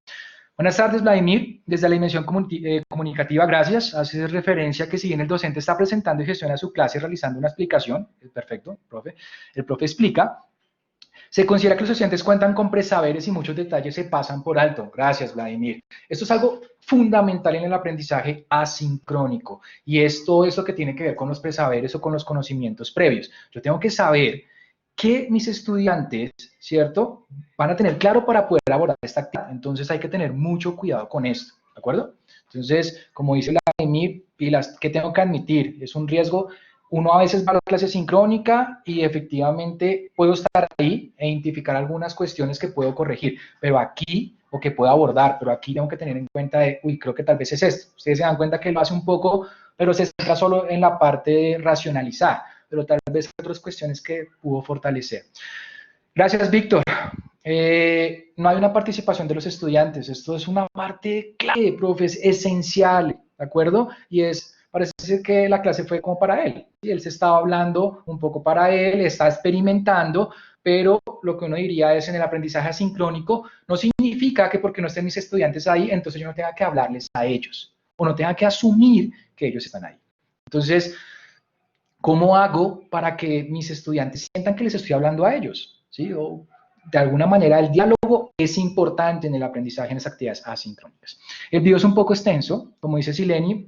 Buenas tardes, Vladimir. Desde la dimensión comunicativa, gracias. Hace referencia que si bien el docente está presentando y gestiona su clase realizando una explicación, perfecto, profe, el profe explica, se considera que los estudiantes cuentan con presaberes y muchos detalles se pasan por alto. Gracias, Vladimir. Esto es algo fundamental en el aprendizaje asincrónico y es todo eso que tiene que ver con los presaberes o con los conocimientos previos. Yo tengo que saber que mis estudiantes, ¿cierto?, van a tener claro para poder abordar esta actividad. Entonces hay que tener mucho cuidado con esto, ¿de acuerdo? Entonces, como dice Vladimir, pilas, ¿qué tengo que admitir? Es un riesgo. Uno a veces va a la clase sincrónica y efectivamente puedo estar ahí e identificar algunas cuestiones que puedo corregir, pero aquí, o que puedo abordar, pero aquí tengo que tener en cuenta de, uy, creo que tal vez es esto. Ustedes se dan cuenta que lo hace un poco, pero se centra solo en la parte de racionalizar, pero tal vez hay otras cuestiones que pudo fortalecer. Gracias, Víctor. No hay una participación de los estudiantes. Esto es una parte clave, profe, es esencial, ¿de acuerdo? Y parece ser que la clase fue como para él. ¿Sí? Él se estaba hablando un poco para él, está experimentando, pero lo que uno diría es en el aprendizaje asincrónico, no significa que porque no estén mis estudiantes ahí, entonces yo no tenga que hablarles a ellos, o no tenga que asumir que ellos están ahí. Entonces, ¿cómo hago para que mis estudiantes sientan que les estoy hablando a ellos? ¿Sí? O de alguna manera el diálogo es importante en el aprendizaje en las actividades asincrónicas. El video es un poco extenso, como dice Sileni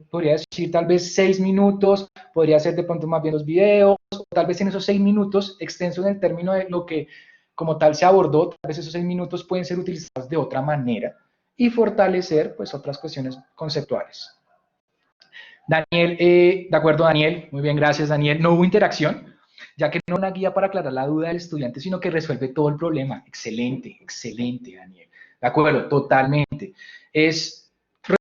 podría decir tal vez 6 minutos, podría ser de pronto más bien los videos, o tal vez en esos 6 minutos, extenso en el término de lo que como tal se abordó, tal vez esos 6 minutos pueden ser utilizados de otra manera y fortalecer pues otras cuestiones conceptuales. Daniel, de acuerdo, Daniel, muy bien, gracias, Daniel. No hubo interacción, ya que no una guía para aclarar la duda del estudiante, sino que resuelve todo el problema. Excelente, excelente, Daniel. De acuerdo, totalmente.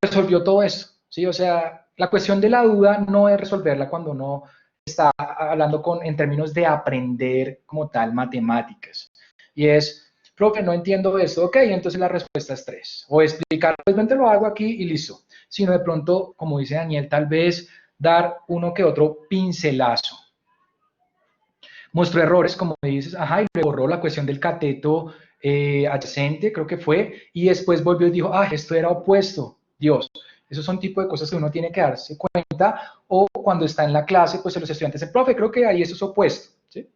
Resolvió todo esto, ¿sí? O sea, la cuestión de la duda no es resolverla cuando uno está hablando en términos de aprender como tal matemáticas. Y profe, no entiendo esto, ok, entonces la respuesta es 3. O explicar, pues ven, te lo hago aquí y listo. Sino de pronto, como dice Daniel, tal vez dar uno que otro pincelazo. Mostró errores, como dices, ajá, y le borró la cuestión del cateto adyacente, creo que fue, y después volvió y dijo, ah, esto era opuesto, Dios. Esos son tipo de cosas que uno tiene que darse cuenta, o cuando está en la clase, pues los estudiantes dicen, profe, creo que ahí eso es opuesto, ¿sí?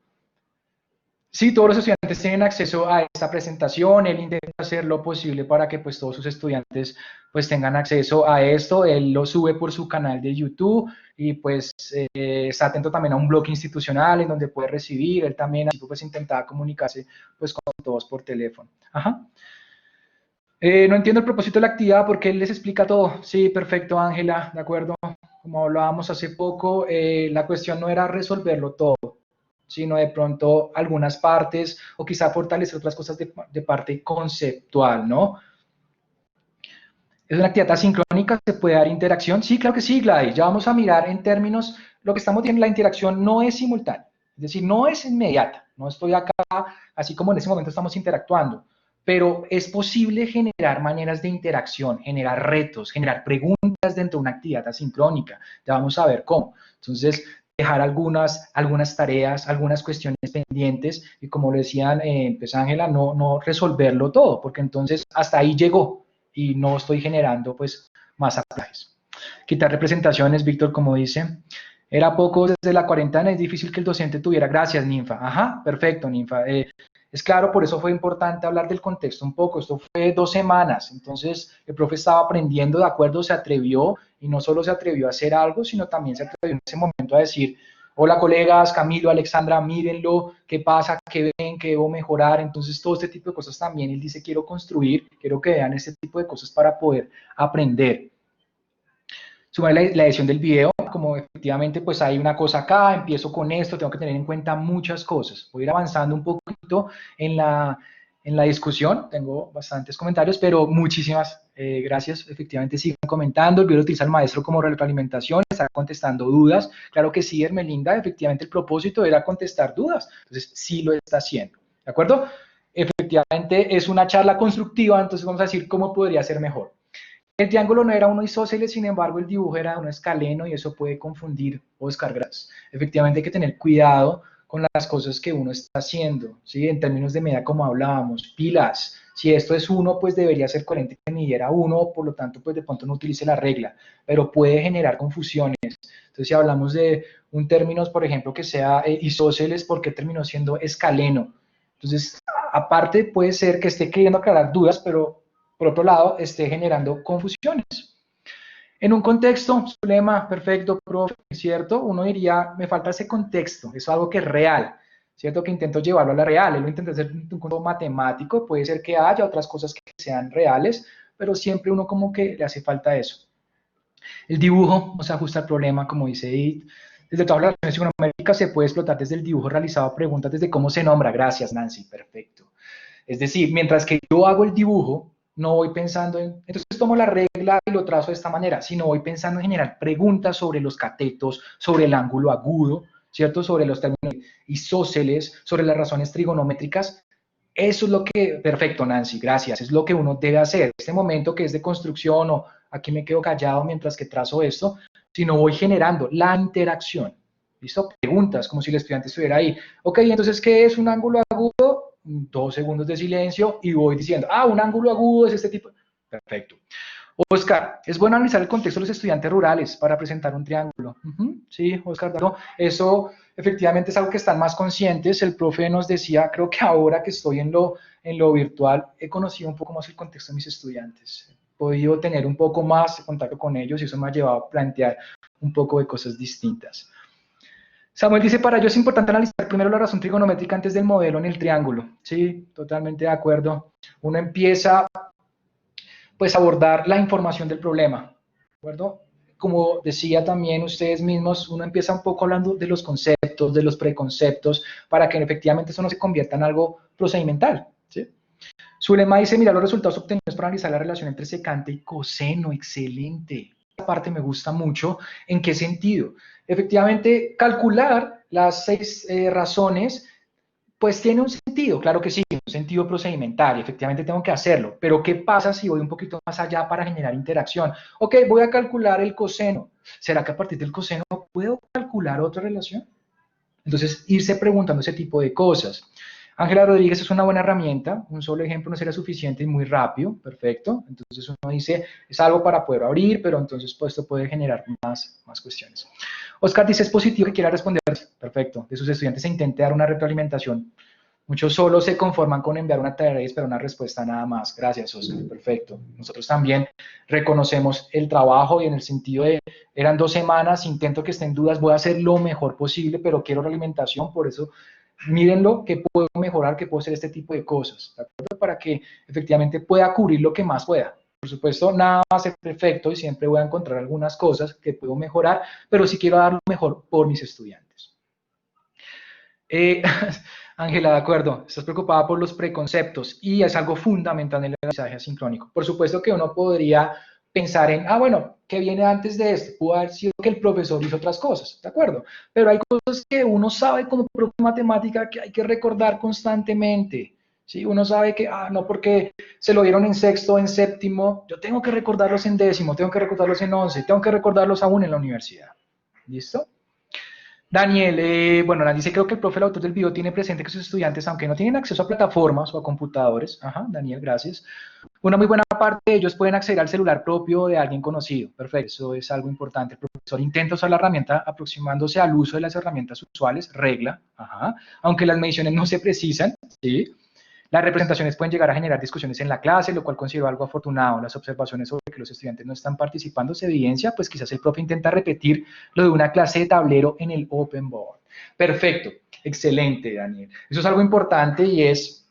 Sí, todos los estudiantes tienen acceso a esta presentación. Él intenta hacer lo posible para que pues todos sus estudiantes pues tengan acceso a esto. Él lo sube por su canal de YouTube y pues está atento también a un blog institucional en donde puede recibir. Él también así pues intentaba comunicarse pues con todos por teléfono. Ajá. No entiendo el propósito de la actividad porque él les explica todo. Sí, perfecto, Ángela, de acuerdo. Como hablábamos hace poco, la cuestión no era resolverlo todo, sino de pronto algunas partes o quizá fortalecer otras cosas de parte conceptual, ¿no? ¿Es una actividad asincrónica? ¿Se puede dar interacción? Sí, claro que sí, Gladys. Ya vamos a mirar en términos, lo que estamos viendo, la interacción no es simultánea, es decir, no es inmediata. No estoy acá, así como en ese momento estamos interactuando, pero es posible generar maneras de interacción, generar retos, generar preguntas dentro de una actividad asincrónica. Ya vamos a ver cómo. Entonces, dejar algunas tareas, algunas cuestiones pendientes y como lo decían, pues Ángela, no resolverlo todo, porque entonces hasta ahí llegó y no estoy generando pues más aprendizajes. Quitar representaciones, Víctor, como dice. Era poco desde la cuarentena, es difícil que el docente tuviera. Gracias, Ninfa. Ajá, perfecto, Ninfa. Es claro, por eso fue importante hablar del contexto un poco. Esto fue 2 semanas, entonces el profe estaba aprendiendo, de acuerdo, se atrevió y no solo se atrevió a hacer algo, sino también se atrevió en ese momento a decir, hola colegas, Camilo, Alexandra, mírenlo, qué pasa, qué ven, qué debo mejorar. Entonces todo este tipo de cosas también, él dice, quiero construir, quiero que vean este tipo de cosas para poder aprender. Sumar la edición del video, como efectivamente pues hay una cosa acá, empiezo con esto, tengo que tener en cuenta muchas cosas. Voy a ir avanzando un poquito en la discusión, tengo bastantes comentarios, pero muchísimas gracias, efectivamente sigan comentando. Olvidé utilizar al maestro como retroalimentación, está contestando dudas. Claro que sí, Hermelinda, efectivamente el propósito era contestar dudas, entonces sí lo está haciendo, ¿de acuerdo? Efectivamente es una charla constructiva, entonces vamos a decir cómo podría ser mejor. El triángulo no era uno isósceles, sin embargo el dibujo era uno escaleno y eso puede confundir o descargar. Efectivamente hay que tener cuidado con las cosas que uno está haciendo, ¿sí? En términos de medida como hablábamos, pilas. Si esto es 1, pues debería ser coherente que midiera 1, por lo tanto, pues de pronto no utilice la regla, pero puede generar confusiones. Entonces, si hablamos de un término, por ejemplo, que sea isósceles, ¿por qué terminó siendo escaleno? Entonces, aparte puede ser que esté queriendo aclarar dudas, pero por otro lado, esté generando confusiones. En un contexto, su lema, perfecto, profe, ¿cierto? Uno diría, me falta ese contexto, es algo que es real, ¿cierto? Que intento llevarlo a la real, él lo intenta hacer un contexto matemático, puede ser que haya otras cosas que sean reales, pero siempre uno como que le hace falta eso. El dibujo no se ajusta al problema, como dice Edith. Desde todas las relaciones trigonométricas se puede explotar desde el dibujo realizado preguntas desde cómo se nombra. Gracias, Nancy, perfecto. Es decir, mientras que yo hago el dibujo, no voy pensando en, entonces tomo la regla y lo trazo de esta manera, sino voy pensando en generar preguntas sobre los catetos, sobre el ángulo agudo, ¿cierto? Sobre los términos isósceles, sobre las razones trigonométricas. Eso es lo que, perfecto, Nancy, gracias, es lo que uno debe hacer. Este momento que es de construcción o aquí me quedo callado mientras que trazo esto, sino voy generando la interacción. ¿Listo? Preguntas, como si el estudiante estuviera ahí. Ok, entonces, ¿qué es un ángulo agudo? 2 segundos de silencio y voy diciendo, un ángulo agudo es este tipo. Perfecto. Oscar, es bueno analizar el contexto de los estudiantes rurales para presentar un triángulo. Sí, Oscar, eso efectivamente es algo que están más conscientes. El profe nos decía, creo que ahora que estoy en lo virtual, he conocido un poco más el contexto de mis estudiantes. He podido tener un poco más de contacto con ellos y eso me ha llevado a plantear un poco de cosas distintas. Samuel dice, para ello es importante analizar primero la razón trigonométrica antes del modelo en el triángulo. Sí, totalmente de acuerdo. Uno empieza, pues, a abordar la información del problema, ¿de acuerdo? Como decía también ustedes mismos, uno empieza un poco hablando de los conceptos, de los preconceptos, para que efectivamente eso no se convierta en algo procedimental, ¿sí? Zulema dice, mirar los resultados obtenidos para analizar la relación entre secante y coseno. Excelente. Esta parte me gusta mucho. ¿En qué sentido? Efectivamente, calcular las 6 razones, pues tiene un sentido, claro que sí, un sentido procedimental, y efectivamente tengo que hacerlo, pero ¿qué pasa si voy un poquito más allá para generar interacción? Ok, voy a calcular el coseno. ¿Será que a partir del coseno puedo calcular otra relación? Entonces, irse preguntando ese tipo de cosas. Ángela Rodríguez es una buena herramienta, un solo ejemplo no será suficiente y muy rápido, perfecto. Entonces uno dice, es algo para poder abrir, pero entonces pues, esto puede generar más cuestiones. Oscar dice, es positivo que quiera responder, perfecto, de sus estudiantes e intente dar una retroalimentación Muchos solo se conforman con enviar una tarea y esperar una respuesta nada más. Gracias, Oscar. Perfecto. Nosotros también reconocemos el trabajo y en el sentido de, eran 2 semanas, intento que estén dudas, voy a hacer lo mejor posible, pero quiero realimentación, por eso mírenlo, que puedo mejorar, que puedo hacer este tipo de cosas, ¿de acuerdo? Para que efectivamente pueda cubrir lo que más pueda. Por supuesto, nada va a ser perfecto y siempre voy a encontrar algunas cosas que puedo mejorar, pero sí quiero dar lo mejor por mis estudiantes. Ángela, de acuerdo, estás preocupada por los preconceptos y es algo fundamental en el aprendizaje asincrónico. Por supuesto que uno podría pensar en, bueno, ¿qué viene antes de esto? Pudo haber sido que el profesor hizo otras cosas, ¿de acuerdo? Pero hay cosas que uno sabe como profe de matemática que hay que recordar constantemente, ¿sí? Uno sabe que, no porque se lo dieron en sexto, en séptimo, yo tengo que recordarlos en décimo, tengo que recordarlos en 11, tengo que recordarlos aún en la universidad. ¿Listo? Daniel, bueno, Daniel dice, creo que el profe, el autor del video, tiene presente que sus estudiantes, aunque no tienen acceso a plataformas o a computadores, Daniel, gracias, una muy buena parte de ellos pueden acceder al celular propio de alguien conocido. Perfecto, eso es algo importante. El profesor intenta usar la herramienta aproximándose al uso de las herramientas usuales, regla, aunque las mediciones no se precisan, ¿sí? Las representaciones pueden llegar a generar discusiones en la clase, lo cual considero algo afortunado. Las observaciones sobre que los estudiantes no están participando se evidencia, pues quizás el profe intenta repetir lo de una clase de tablero en el open board. Perfecto, excelente, Daniel. Eso es algo importante y es,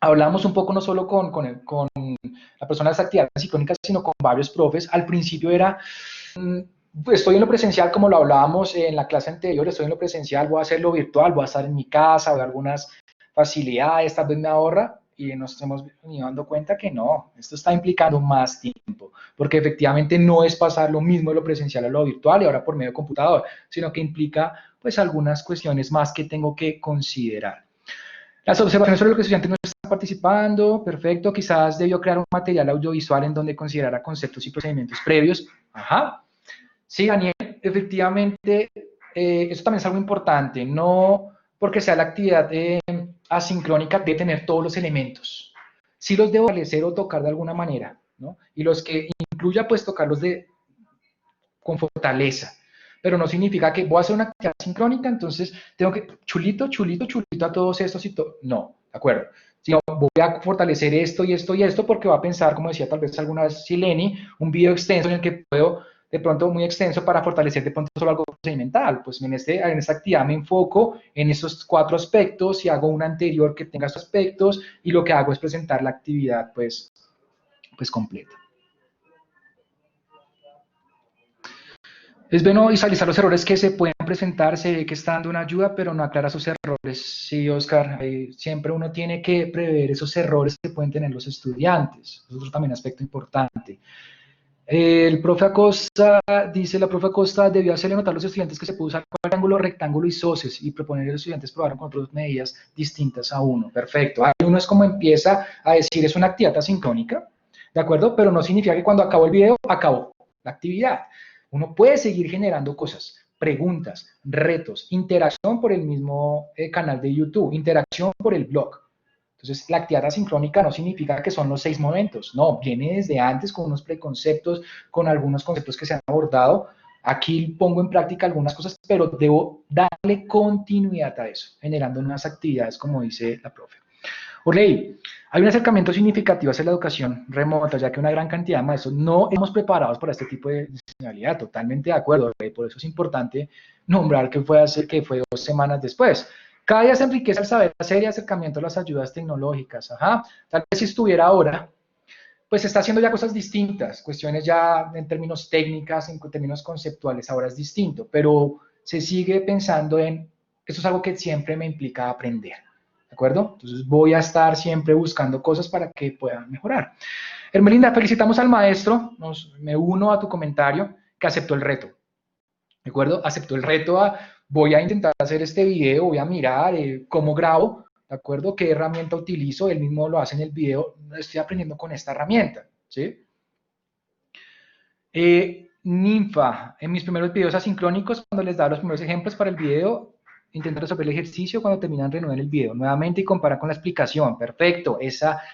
hablamos un poco no solo con la persona de las actividades asincrónicas, sino con varios profes. Al principio era, estoy en lo presencial como lo hablábamos en la clase anterior, estoy en lo presencial, voy a hacerlo virtual, voy a estar en mi casa, voy a algunas facilidades, tal vez me ahorra, y nos hemos venido dando cuenta que no, esto está implicando más tiempo, porque efectivamente no es pasar lo mismo de lo presencial a lo virtual y ahora por medio de computador, sino que implica pues algunas cuestiones más que tengo que considerar. Las observaciones sobre lo que los estudiantes no están participando, perfecto, quizás debió crear un material audiovisual en donde considerara conceptos y procedimientos previos. Sí, Daniel, efectivamente, eso también es algo importante, no porque sea la actividad asincrónica de tener todos los elementos. Sí los debo establecer o tocar de alguna manera, ¿no? Y los que incluya, pues tocarlos con fortaleza. Pero no significa que voy a hacer una actividad asincrónica, entonces tengo que chulito a todos estos y todo. No, ¿de acuerdo? Sino voy a fortalecer esto y esto y esto porque va a pensar, como decía tal vez alguna vez Sileni, un video extenso en el que puedo de pronto muy extenso para fortalecer de pronto solo algo procedimental. Pues en esta actividad me enfoco en estos 4 aspectos y hago una anterior que tenga estos aspectos y lo que hago es presentar la actividad pues completa. Es bueno visualizar los errores que se pueden presentar, se ve que está dando una ayuda, pero no aclara sus errores. Sí, Oscar, siempre uno tiene que prever esos errores que pueden tener los estudiantes. Eso es también un aspecto importante. El profe Acosta dice, la profe Acosta debió hacerle notar a los estudiantes que se puede usar cuadrángulo, rectángulo y socios y proponer a los estudiantes probaron con otras medidas distintas a uno. Perfecto. Ahí uno es como empieza a decir, es una actividad asincrónica, ¿de acuerdo? Pero no significa que cuando acabó el video, acabó la actividad. Uno puede seguir generando cosas, preguntas, retos, interacción por el mismo canal de YouTube, interacción por el blog. Entonces, la actividad asincrónica no significa que son los 6 momentos, no, viene desde antes con unos preconceptos, con algunos conceptos que se han abordado. Aquí pongo en práctica algunas cosas, pero debo darle continuidad a eso, generando nuevas actividades, como dice la profe. Orley, hay un acercamiento significativo hacia la educación remota, ya que una gran cantidad de maestros no estamos preparados para este tipo de señalidad. Totalmente de acuerdo, Orley. Por eso es importante nombrar que fue 2 semanas después. Cada día se enriquece el saber hacer y acercamiento a las ayudas tecnológicas. Tal vez si estuviera ahora, pues está haciendo ya cosas distintas, cuestiones ya en términos técnicas, en términos conceptuales, ahora es distinto, pero se sigue pensando en, eso es algo que siempre me implica aprender. ¿De acuerdo? Entonces voy a estar siempre buscando cosas para que puedan mejorar. Hermelinda, felicitamos al maestro, me uno a tu comentario, que aceptó el reto. ¿De acuerdo? Aceptó el reto voy a intentar hacer este video, voy a mirar cómo grabo, ¿de acuerdo? ¿Qué herramienta utilizo? Él mismo lo hace en el video, estoy aprendiendo con esta herramienta, ¿sí? Ninfa, en mis primeros videos asincrónicos, cuando les daba los primeros ejemplos para el video, intentan resolver el ejercicio, cuando terminan reanudar el video nuevamente y comparar con la explicación. Perfecto,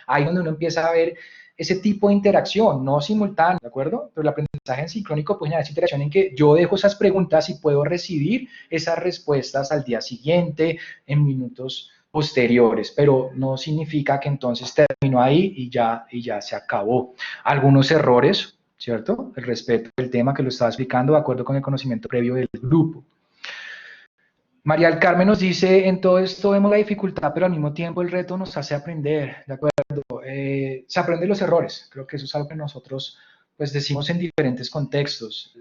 ahí donde uno empieza a ver ese tipo de interacción, no simultáneo, ¿de acuerdo? Pero el aprendizaje en sincrónico puede generar esa interacción en que yo dejo esas preguntas y puedo recibir esas respuestas al día siguiente, en minutos posteriores, pero no significa que entonces terminó ahí y ya se acabó. Algunos errores, ¿cierto? El respeto del tema que lo estaba explicando de acuerdo con el conocimiento previo del grupo. María del Carmen nos dice, en todo esto vemos la dificultad, pero al mismo tiempo el reto nos hace aprender, ¿de acuerdo? Se aprende los errores, creo que eso es algo que nosotros pues decimos en diferentes contextos.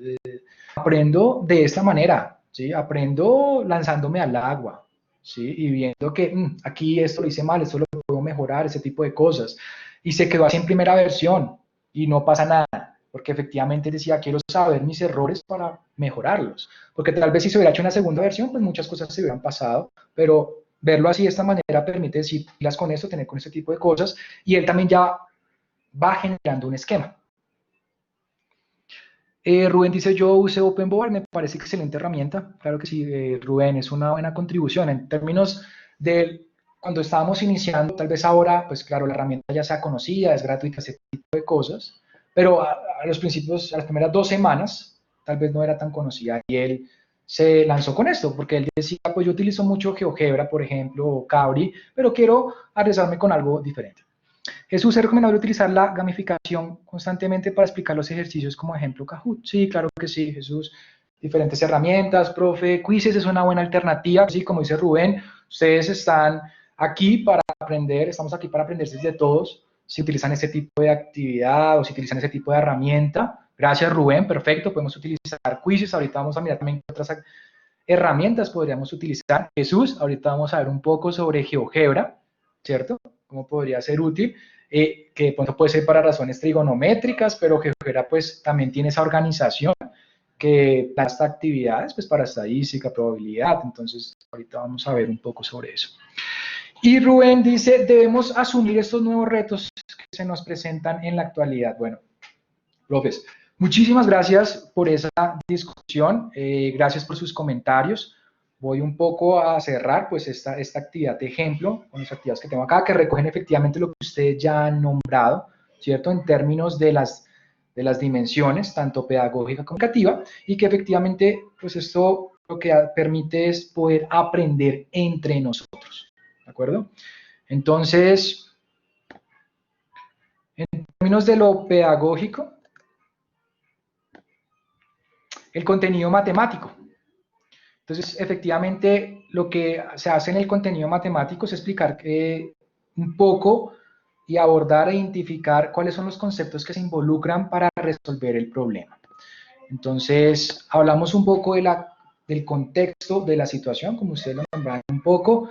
Aprendo de esta manera, ¿sí? Aprendo lanzándome al agua, ¿sí? Y viendo que aquí esto lo hice mal, esto lo puedo mejorar, ese tipo de cosas. Y se quedó así en primera versión y no pasa nada, porque efectivamente decía, quiero saber mis errores para mejorarlos. Porque tal vez si se hubiera hecho una segunda versión, pues muchas cosas se hubieran pasado, pero verlo así de esta manera permite decir, pilas con esto, tener con este tipo de cosas, y él también ya va generando un esquema. Rubén dice, yo usé OpenBoard, me parece excelente herramienta. Claro que sí, Rubén, es una buena contribución. En términos de cuando estábamos iniciando, tal vez ahora, pues claro, la herramienta ya sea conocida, es gratuita, ese tipo de cosas, pero a los principios, a las primeras 2 semanas, tal vez no era tan conocida y él se lanzó con esto, porque él decía, pues yo utilizo mucho GeoGebra, por ejemplo, o Cabri, pero quiero arriesgarme con algo diferente. Jesús, ¿es recomendable utilizar la gamificación constantemente para explicar los ejercicios como ejemplo Kahoot? Sí, claro que sí, Jesús. Diferentes herramientas, profe. Quizzes es una buena alternativa. Sí, como dice Rubén, ustedes están aquí para aprender, estamos aquí para aprender desde todos. Si utilizan ese tipo de actividad o si utilizan ese tipo de herramienta. Gracias, Rubén. Perfecto. Podemos utilizar quizzes. Ahorita vamos a mirar también qué otras herramientas podríamos utilizar. Jesús, ahorita vamos a ver un poco sobre GeoGebra, ¿cierto? Cómo podría ser útil. Que de pronto puede ser para razones trigonométricas, pero GeoGebra pues también tiene esa organización que da estas actividades pues para estadística, probabilidad, entonces ahorita vamos a ver un poco sobre eso. Y Rubén dice, debemos asumir estos nuevos retos que se nos presentan en la actualidad. Bueno, profes, muchísimas gracias por esa discusión, gracias por sus comentarios. Voy un poco a cerrar pues esta actividad de ejemplo con las actividades que tengo acá, que recogen efectivamente lo que ustedes ya han nombrado, ¿cierto? En términos de las dimensiones, tanto pedagógica como educativa, y que efectivamente pues esto lo que permite es poder aprender entre nosotros, ¿de acuerdo? Entonces, en términos de lo pedagógico, el contenido matemático. Entonces, efectivamente, lo que se hace en el contenido matemático es explicar un poco y abordar e identificar cuáles son los conceptos que se involucran para resolver el problema. Entonces, hablamos un poco del contexto de la situación, como ustedes lo nombraron un poco.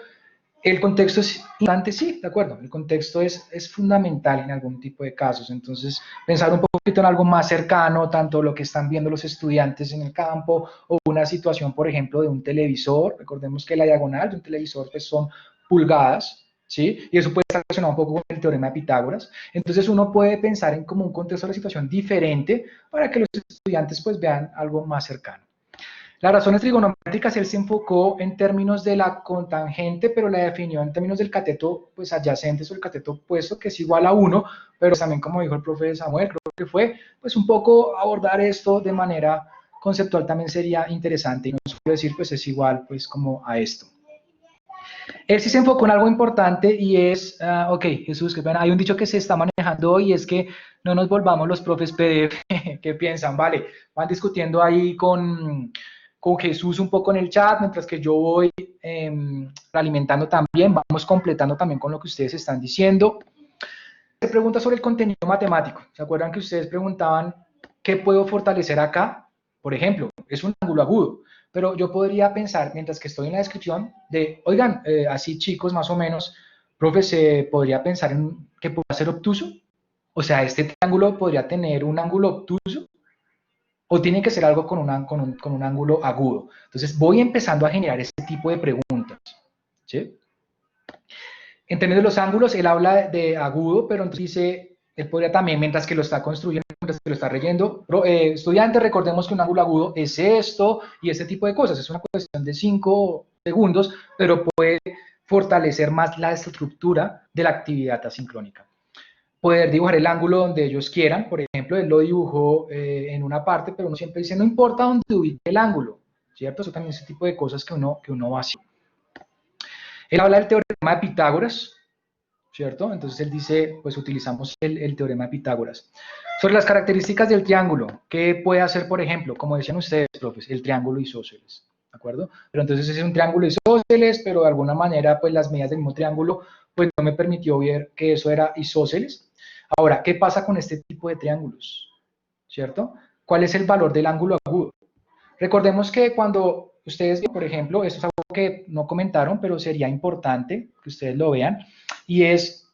El contexto es importante, sí, de acuerdo, el contexto es fundamental en algún tipo de casos, entonces pensar un poquito en algo más cercano, tanto lo que están viendo los estudiantes en el campo o una situación, por ejemplo, de un televisor, recordemos que la diagonal de un televisor pues, son pulgadas, ¿sí? Y eso puede estar relacionado un poco con el teorema de Pitágoras, entonces uno puede pensar en como un contexto de la situación diferente para que los estudiantes pues vean algo más cercano. Las razones trigonométricas él se enfocó en términos de la cotangente, pero la definió en términos del cateto pues, adyacente sobre el cateto opuesto, que es igual a 1, pero también, como dijo el profe Samuel, creo que fue pues, un poco abordar esto de manera conceptual también sería interesante, y no solo decir pues es igual pues como a esto. Él sí se enfocó en algo importante y es, ok, Jesús, que pena, hay un dicho que se está manejando hoy y es que no nos volvamos los profes PDF, ¿qué piensan? Vale, van discutiendo ahí con Jesús un poco en el chat, mientras que yo voy alimentando también, vamos completando también con lo que ustedes están diciendo. Se pregunta sobre el contenido matemático. ¿Se acuerdan que ustedes preguntaban qué puedo fortalecer acá? Por ejemplo, es un ángulo agudo, pero yo podría pensar, mientras que estoy en la descripción, de, oigan, así chicos, más o menos, profe, ¿se podría pensar en que pueda ser obtuso? O sea, ¿este triángulo podría tener un ángulo obtuso? ¿O tiene que ser algo con un ángulo agudo? Entonces, voy empezando a generar ese tipo de preguntas, ¿sí? En términos de los ángulos, él habla de agudo, pero entonces dice, él podría también, mientras que lo está construyendo, mientras que lo está leyendo, estudiantes, recordemos que un ángulo agudo es esto y este tipo de cosas. Es una cuestión de 5 segundos, pero puede fortalecer más la estructura de la actividad asincrónica. Poder dibujar el ángulo donde ellos quieran, por ejemplo, él lo dibujó en una parte, pero uno siempre dice, no importa dónde ubique el ángulo, ¿cierto? Eso también es ese tipo de cosas que uno va haciendo. Él habla del teorema de Pitágoras, ¿cierto? Entonces él dice, pues utilizamos el teorema de Pitágoras. Sobre las características del triángulo, ¿qué puede hacer, por ejemplo? Como decían ustedes, profes, el triángulo isósceles, ¿de acuerdo? Pero entonces ese es un triángulo isósceles, pero de alguna manera, pues las medidas del mismo triángulo, pues no me permitió ver que eso era isósceles. Ahora, ¿qué pasa con este tipo de triángulos? ¿Cierto? ¿Cuál es el valor del ángulo agudo? Recordemos que cuando ustedes, por ejemplo, esto es algo que no comentaron, pero sería importante que ustedes lo vean, y es,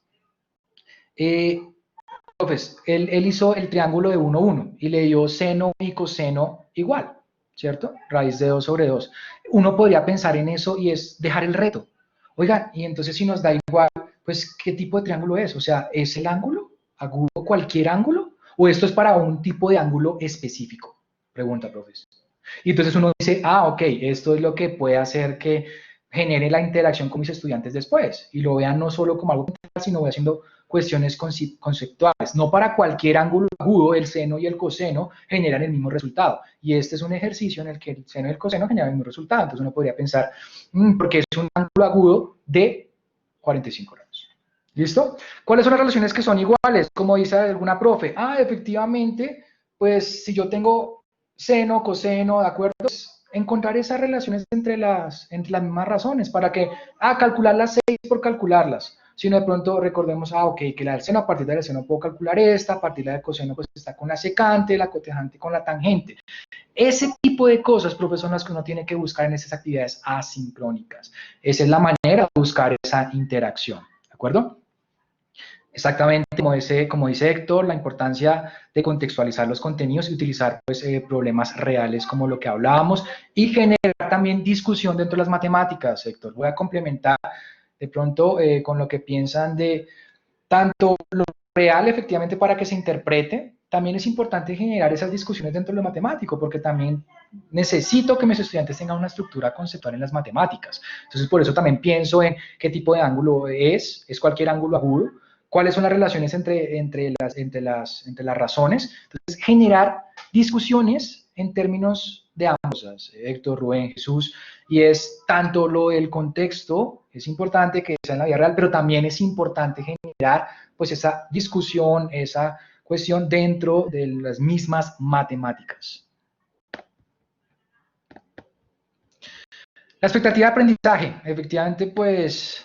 pues, él hizo el triángulo de 1, 1, y le dio seno y coseno igual, ¿cierto? Raíz de 2 sobre 2. Uno podría pensar en eso y es dejar el reto. Oigan, y entonces si nos da igual, pues, ¿qué tipo de triángulo es? O sea, ¿es el ángulo agudo cualquier ángulo? ¿O esto es para un tipo de ángulo específico? Pregunta, profesor. Y entonces uno dice, ah, ok, esto es lo que puede hacer que genere la interacción con mis estudiantes después, y lo vean no solo como algo mental, sino voy haciendo cuestiones conceptuales. No para cualquier ángulo agudo, el seno y el coseno generan el mismo resultado, y este es un ejercicio en el que el seno y el coseno generan el mismo resultado. Entonces uno podría pensar, porque es un ángulo agudo de 45 grados. ¿Listo? ¿Cuáles son las relaciones que son iguales? Como dice alguna profe, efectivamente, pues si yo tengo seno, coseno, ¿de acuerdo? Encontrar esas relaciones entre las mismas razones, para que, calcular las 6 por calcularlas, sino de pronto recordemos, ok, que la del seno, a partir de la del seno puedo calcular esta, a partir de la del coseno pues está con la secante, la cotejante con la tangente. Ese tipo de cosas, profesor, son las que uno tiene que buscar en esas actividades asincrónicas. Esa es la manera de buscar esa interacción, ¿de acuerdo? Exactamente, como dice Héctor, la importancia de contextualizar los contenidos y utilizar pues, problemas reales como lo que hablábamos, y generar también discusión dentro de las matemáticas, Héctor. Voy a complementar de pronto con lo que piensan de tanto lo real, efectivamente, para que se interprete. También es importante generar esas discusiones dentro de lo matemático, porque también necesito que mis estudiantes tengan una estructura conceptual en las matemáticas. Entonces, por eso también pienso en qué tipo de ángulo es cualquier ángulo agudo, cuáles son las relaciones entre las razones. Entonces, generar discusiones en términos de ambos, Héctor, Rubén, Jesús, y es tanto lo del contexto, es importante que sea en la vida real, pero también es importante generar pues esa discusión, esa cuestión dentro de las mismas matemáticas. La expectativa de aprendizaje, efectivamente, pues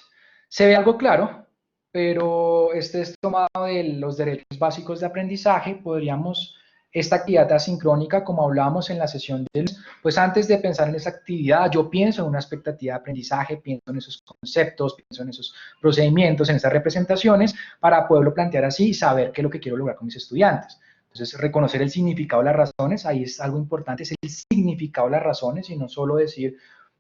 se ve algo claro, pero este es tomado de los derechos básicos de aprendizaje. Podríamos, esta actividad asincrónica, como hablábamos en la sesión de, pues antes de pensar en esa actividad, yo pienso en una expectativa de aprendizaje, pienso en esos conceptos, pienso en esos procedimientos, en esas representaciones, para poderlo plantear así y saber qué es lo que quiero lograr con mis estudiantes. Entonces, reconocer el significado de las razones, ahí es algo importante, es el significado de las razones y no solo decir,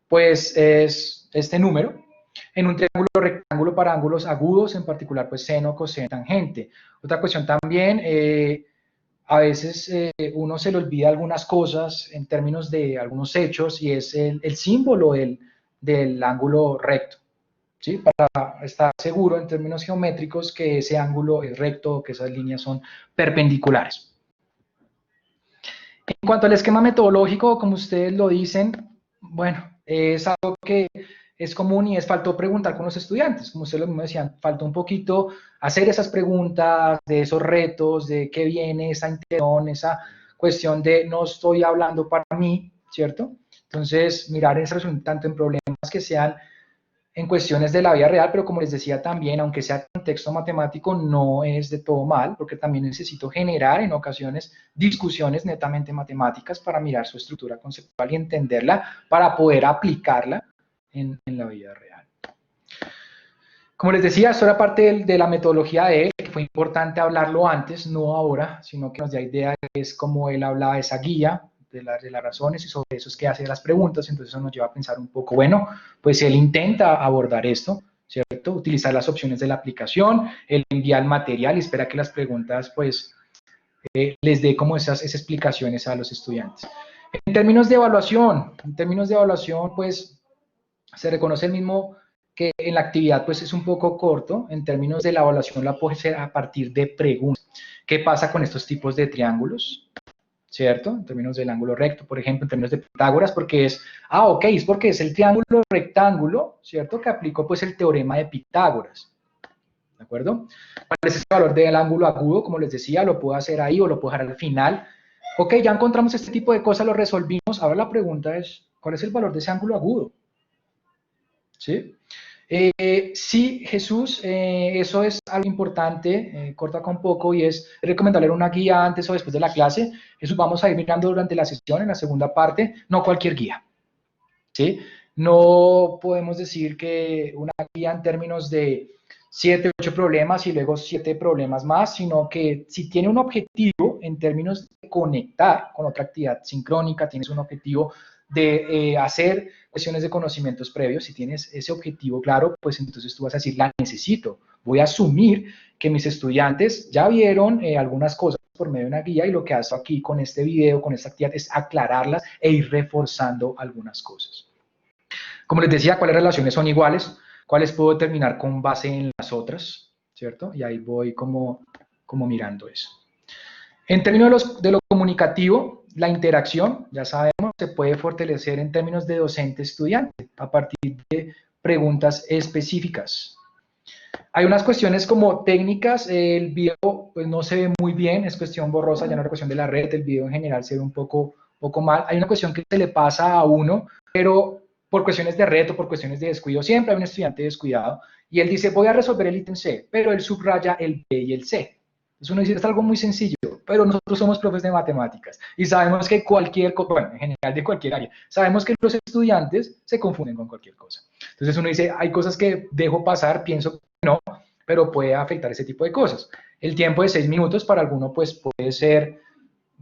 pues es este número, en un triángulo rectángulo para ángulos agudos, en particular pues seno, coseno, tangente. Otra cuestión también, a veces uno se le olvida algunas cosas en términos de algunos hechos, y es el símbolo del ángulo recto, ¿sí? Para estar seguro en términos geométricos que ese ángulo es recto, que esas líneas son perpendiculares. En cuanto al esquema metodológico, como ustedes lo dicen, bueno, es algo que es común y faltó preguntar con los estudiantes. Como ustedes lo mismo decían, faltó un poquito hacer esas preguntas, de esos retos, de qué viene esa intención, esa cuestión de no estoy hablando para mí, ¿cierto? Entonces, mirar esa resolución tanto en problemas que sean en cuestiones de la vida real, pero como les decía también, aunque sea contexto matemático, no es de todo mal, porque también necesito generar en ocasiones discusiones netamente matemáticas para mirar su estructura conceptual y entenderla para poder aplicarla en la vida real. Como les decía, esto era parte de la metodología de él, que fue importante hablarlo antes, no ahora, sino que nos da idea de es como él hablaba de esa guía, de las razones, y sobre eso es que hace las preguntas. Entonces eso nos lleva a pensar un poco, bueno, pues él intenta abordar esto, ¿cierto? Utilizar las opciones de la aplicación, él envía el material y espera que las preguntas, pues, les dé como esas explicaciones a los estudiantes. En términos de evaluación, pues, se reconoce el mismo que en la actividad, pues, es un poco corto. En términos de la evaluación, la puede ser a partir de preguntas. ¿Qué pasa con estos tipos de triángulos? ¿cierto? En términos del ángulo recto, por ejemplo, en términos de Pitágoras, porque es, ok, es porque es el triángulo rectángulo, ¿cierto? Que aplicó pues el teorema de Pitágoras, ¿de acuerdo? ¿Cuál es ese valor del ángulo agudo? Como les decía, lo puedo hacer ahí o lo puedo dejar al final. Ok, ya encontramos este tipo de cosas, lo resolvimos. Ahora la pregunta es, ¿cuál es el valor de ese ángulo agudo? ¿Sí? Sí, Jesús, eso es algo importante, corta acá un poco y es recomendable una guía antes o después de la clase. Eso vamos a ir mirando durante la sesión, en la segunda parte, no cualquier guía, ¿sí? No podemos decir que una guía en términos de 7, 8 problemas y luego 7 problemas más, sino que si tiene un objetivo en términos de conectar con otra actividad sincrónica, tienes un objetivo de hacer cuestiones de conocimientos previos, si tienes ese objetivo claro, pues entonces tú vas a decir, la necesito. Voy a asumir que mis estudiantes ya vieron algunas cosas por medio de una guía y lo que hago aquí con este video, con esta actividad, es aclararlas e ir reforzando algunas cosas. Como les decía, ¿cuáles relaciones son iguales? ¿Cuáles puedo determinar con base en las otras? ¿Cierto? Y ahí voy como mirando eso. En términos de lo comunicativo, la interacción, ya sabemos, se puede fortalecer en términos de docente-estudiante a partir de preguntas específicas. Hay unas cuestiones como técnicas, el video pues no se ve muy bien, es cuestión borrosa, ya no es cuestión de la red, el video en general se ve un poco mal. Hay una cuestión que se le pasa a uno, pero por cuestiones de reto, por cuestiones de descuido, siempre hay un estudiante descuidado y él dice, voy a resolver el ítem C, pero él subraya el B y el C. Entonces uno dice, es algo muy sencillo, pero nosotros somos profes de matemáticas y sabemos que bueno, en general de cualquier área, sabemos que los estudiantes se confunden con cualquier cosa. Entonces uno dice, hay cosas que dejo pasar, pienso que no, pero puede afectar ese tipo de cosas. El tiempo de 6 minutos para alguno pues puede ser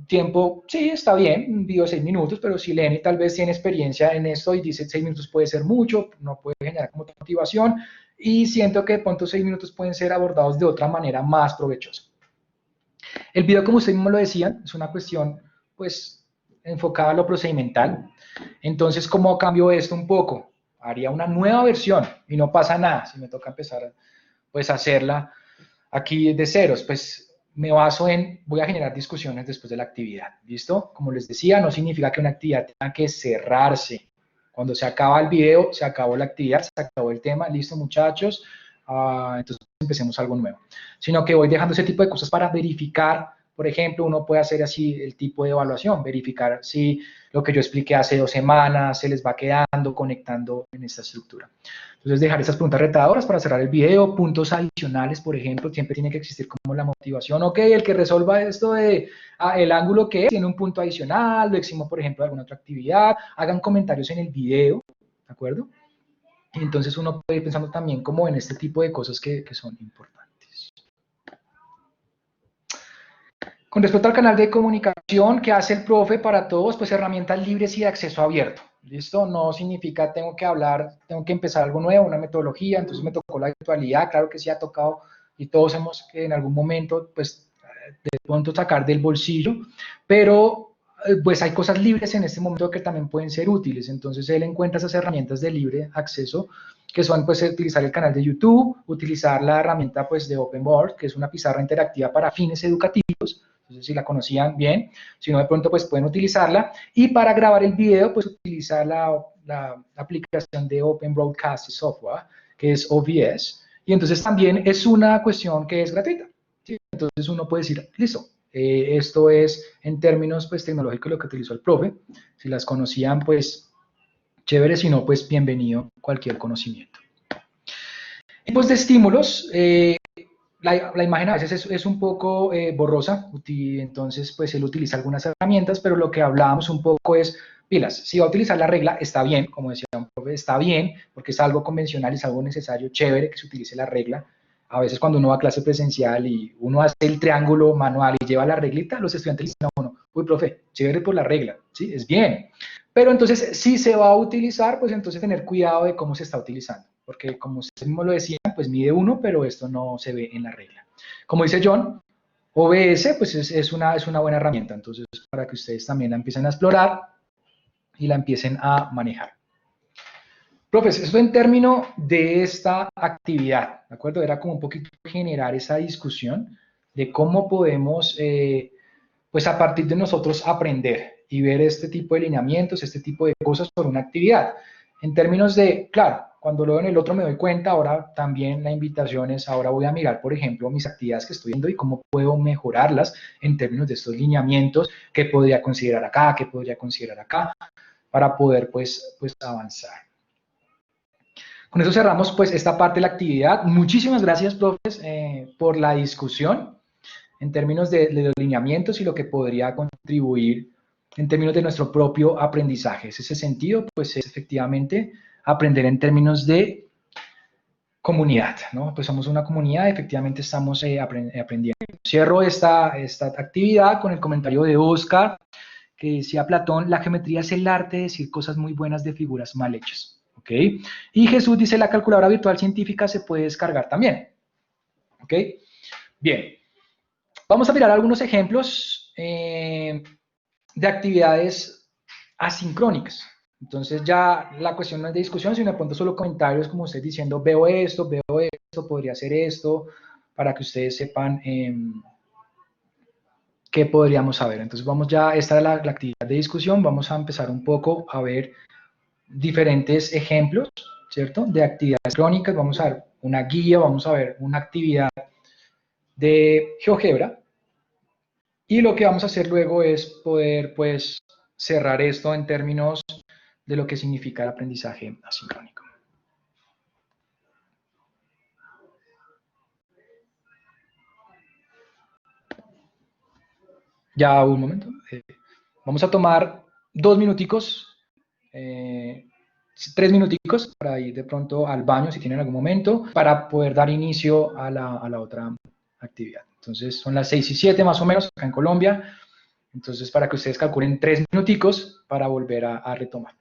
tiempo, sí, está bien, un video de 6 minutos, pero si Lenny tal vez tiene experiencia en esto y dice 6 minutos puede ser mucho, no puede generar como motivación, y siento que de pronto 6 minutos pueden ser abordados de otra manera más provechosa. El video, como usted mismo lo decía, es una cuestión pues enfocada a lo procedimental. Entonces, ¿cómo cambio esto un poco? Haría una nueva versión y no pasa nada si me toca empezar pues a hacerla aquí de ceros, pues me baso en, voy a generar discusiones después de la actividad, ¿listo? Como les decía, no significa que una actividad tenga que cerrarse. Cuando se acaba el video, se acabó la actividad, se acabó el tema, listo muchachos, entonces empecemos algo nuevo. Sino que voy dejando ese tipo de cosas para verificar, por ejemplo, uno puede hacer así el tipo de evaluación, verificar si lo que yo expliqué hace 2 semanas se les va quedando, conectando en esta estructura. Entonces, dejar esas preguntas retadoras para cerrar el video, puntos adicionales, por ejemplo, siempre tiene que existir como la motivación. Ok, el que resuelva esto de el ángulo que es, tiene un punto adicional, lo eximo, por ejemplo, de alguna otra actividad, hagan comentarios en el video, ¿de acuerdo? Y entonces uno puede ir pensando también como en este tipo de cosas que son importantes. Con respecto al canal de comunicación que hace el profe para todos, pues herramientas libres y de acceso abierto. ¿Listo? No significa tengo que hablar, tengo que empezar algo nuevo, una metodología, entonces me tocó la actualidad, claro que sí ha tocado y todos hemos en algún momento, pues, de pronto sacar del bolsillo, pero pues hay cosas libres en este momento que también pueden ser útiles, entonces él encuentra esas herramientas de libre acceso que son pues utilizar el canal de YouTube, utilizar la herramienta pues de OpenBoard, que es una pizarra interactiva para fines educativos, entonces si la conocían bien, si no de pronto pues pueden utilizarla, y para grabar el video pues utilizar la aplicación de Open Broadcast Software, que es OBS, y entonces también es una cuestión que es gratuita, ¿sí? Entonces uno puede decir, listo, esto es en términos pues tecnológicos lo que utilizó el profe, si las conocían pues chévere, si no pues bienvenido cualquier conocimiento. Tipos de estímulos, la imagen a veces es un poco borrosa, entonces pues él utiliza algunas herramientas, pero lo que hablábamos un poco es, pilas, si va a utilizar la regla, está bien, como decía un profe, está bien, porque es algo convencional, es algo necesario, chévere que se utilice la regla. A veces cuando uno va a clase presencial y uno hace el triángulo manual y lleva la reglita, los estudiantes dicen a uno, uy, profe, chévere por la regla, ¿sí? Es bien. Pero entonces, si se va a utilizar, pues entonces tener cuidado de cómo se está utilizando, porque como usted mismo lo decía, pues mide 1, pero esto no se ve en la regla. Como dice John, OBS, pues es una buena herramienta, entonces para que ustedes también la empiecen a explorar y la empiecen a manejar. Profes, eso en términos de esta actividad, ¿de acuerdo? Era como un poquito generar esa discusión de cómo podemos pues a partir de nosotros aprender y ver este tipo de lineamientos, este tipo de cosas sobre una actividad. En términos de, claro, cuando lo veo en el otro me doy cuenta, ahora también la invitación es, ahora voy a mirar, por ejemplo, mis actividades que estoy viendo y cómo puedo mejorarlas en términos de estos lineamientos, qué podría considerar acá, qué podría considerar acá, para poder pues avanzar. Con eso cerramos pues esta parte de la actividad. Muchísimas gracias, profes, por la discusión en términos de los lineamientos y lo que podría contribuir en términos de nuestro propio aprendizaje. Es ese sentido, pues es efectivamente aprender en términos de comunidad, ¿no? Pues somos una comunidad, efectivamente estamos aprendiendo. Cierro esta actividad con el comentario de Oscar, que decía Platón, la geometría es el arte de decir cosas muy buenas de figuras mal hechas, ¿ok? Y Jesús dice, la calculadora virtual científica se puede descargar también, ¿ok? Bien, vamos a mirar algunos ejemplos de actividades asincrónicas. Entonces ya la cuestión no es de discusión, sino de pronto solo comentarios como usted diciendo, veo esto, podría hacer esto, para que ustedes sepan qué podríamos saber. Entonces vamos ya, esta es la actividad de discusión, vamos a empezar un poco a ver diferentes ejemplos, ¿cierto? De actividades crónicas, vamos a ver una guía, vamos a ver una actividad de GeoGebra, y lo que vamos a hacer luego es poder, pues, cerrar esto en términos de lo que significa el aprendizaje asincrónico. Ya un momento. Vamos a tomar 2 minuticos, 3 minuticos para ir de pronto al baño si tienen algún momento, para poder dar inicio a la otra actividad. Entonces son las 6:07 más o menos acá en Colombia. Entonces para que ustedes calculen 3 minuticos para volver a retomar.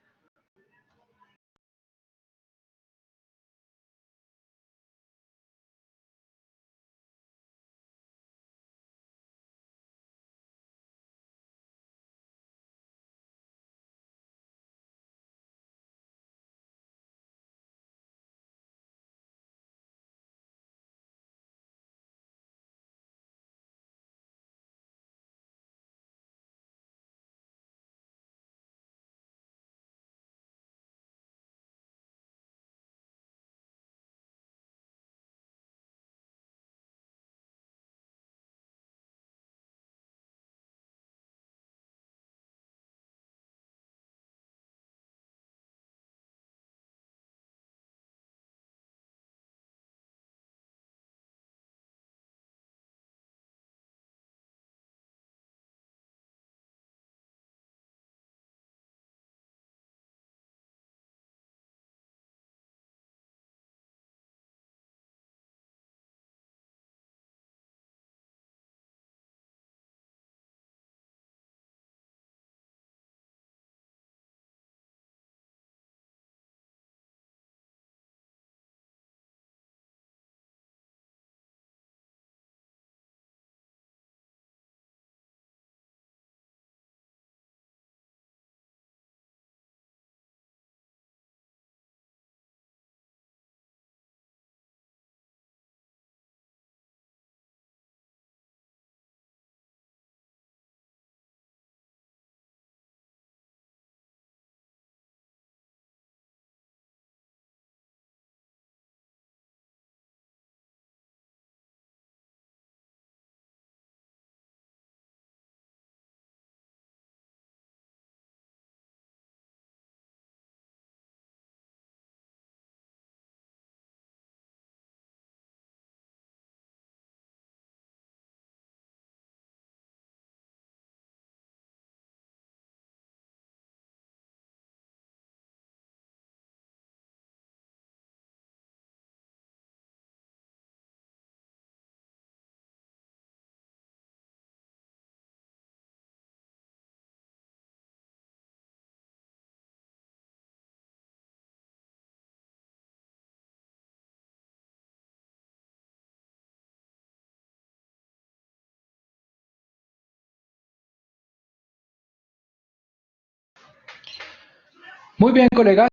Muy bien, colegas,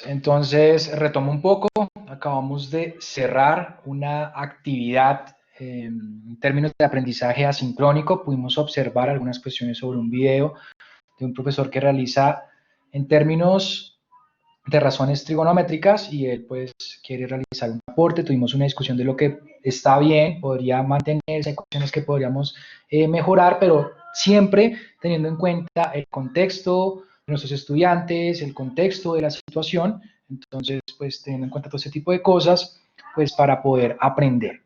entonces retomo un poco. Acabamos de cerrar una actividad en términos de aprendizaje asincrónico, pudimos observar algunas cuestiones sobre un video de un profesor que realiza en términos de razones trigonométricas y él pues quiere realizar un aporte. Tuvimos una discusión de lo que está bien, podría mantenerse, hay cuestiones que podríamos mejorar, pero siempre teniendo en cuenta el contexto de nuestros estudiantes, el contexto de la situación. Entonces, pues teniendo en cuenta todo ese tipo de cosas, pues para poder aprender.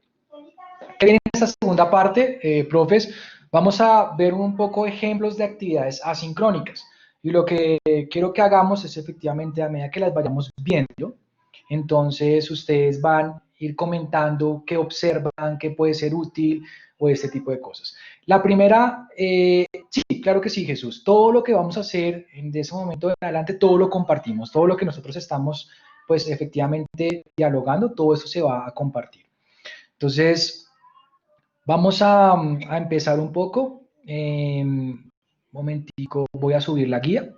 ¿Qué viene en esta segunda parte, profes? Vamos a ver un poco ejemplos de actividades asincrónicas. Y lo que quiero que hagamos es efectivamente, a medida que las vayamos viendo, entonces ustedes van a ir comentando qué observan, qué puede ser útil o este tipo de cosas. La primera, sí, claro que sí, Jesús. Todo lo que vamos a hacer de ese momento en adelante, todo lo compartimos. Todo lo que nosotros estamos, pues efectivamente dialogando, todo eso se va a compartir. Entonces, vamos a empezar un poco. Momentico, voy a subir la guía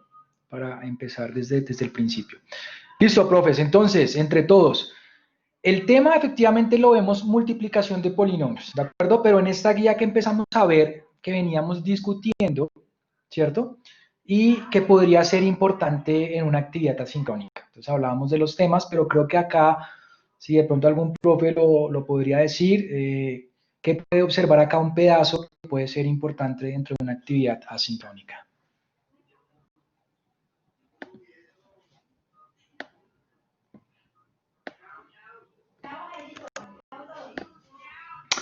para empezar desde el principio. Listo, profes. Entonces, entre todos, el tema efectivamente lo vemos multiplicación de polinomios, ¿de acuerdo? Pero en esta guía que empezamos a ver, que veníamos discutiendo, ¿cierto? Y que podría ser importante en una actividad asincrónica. Entonces hablábamos de los temas, pero creo que acá, si de pronto algún profe lo podría decir, que puede observar acá un pedazo que puede ser importante dentro de una actividad asincrónica.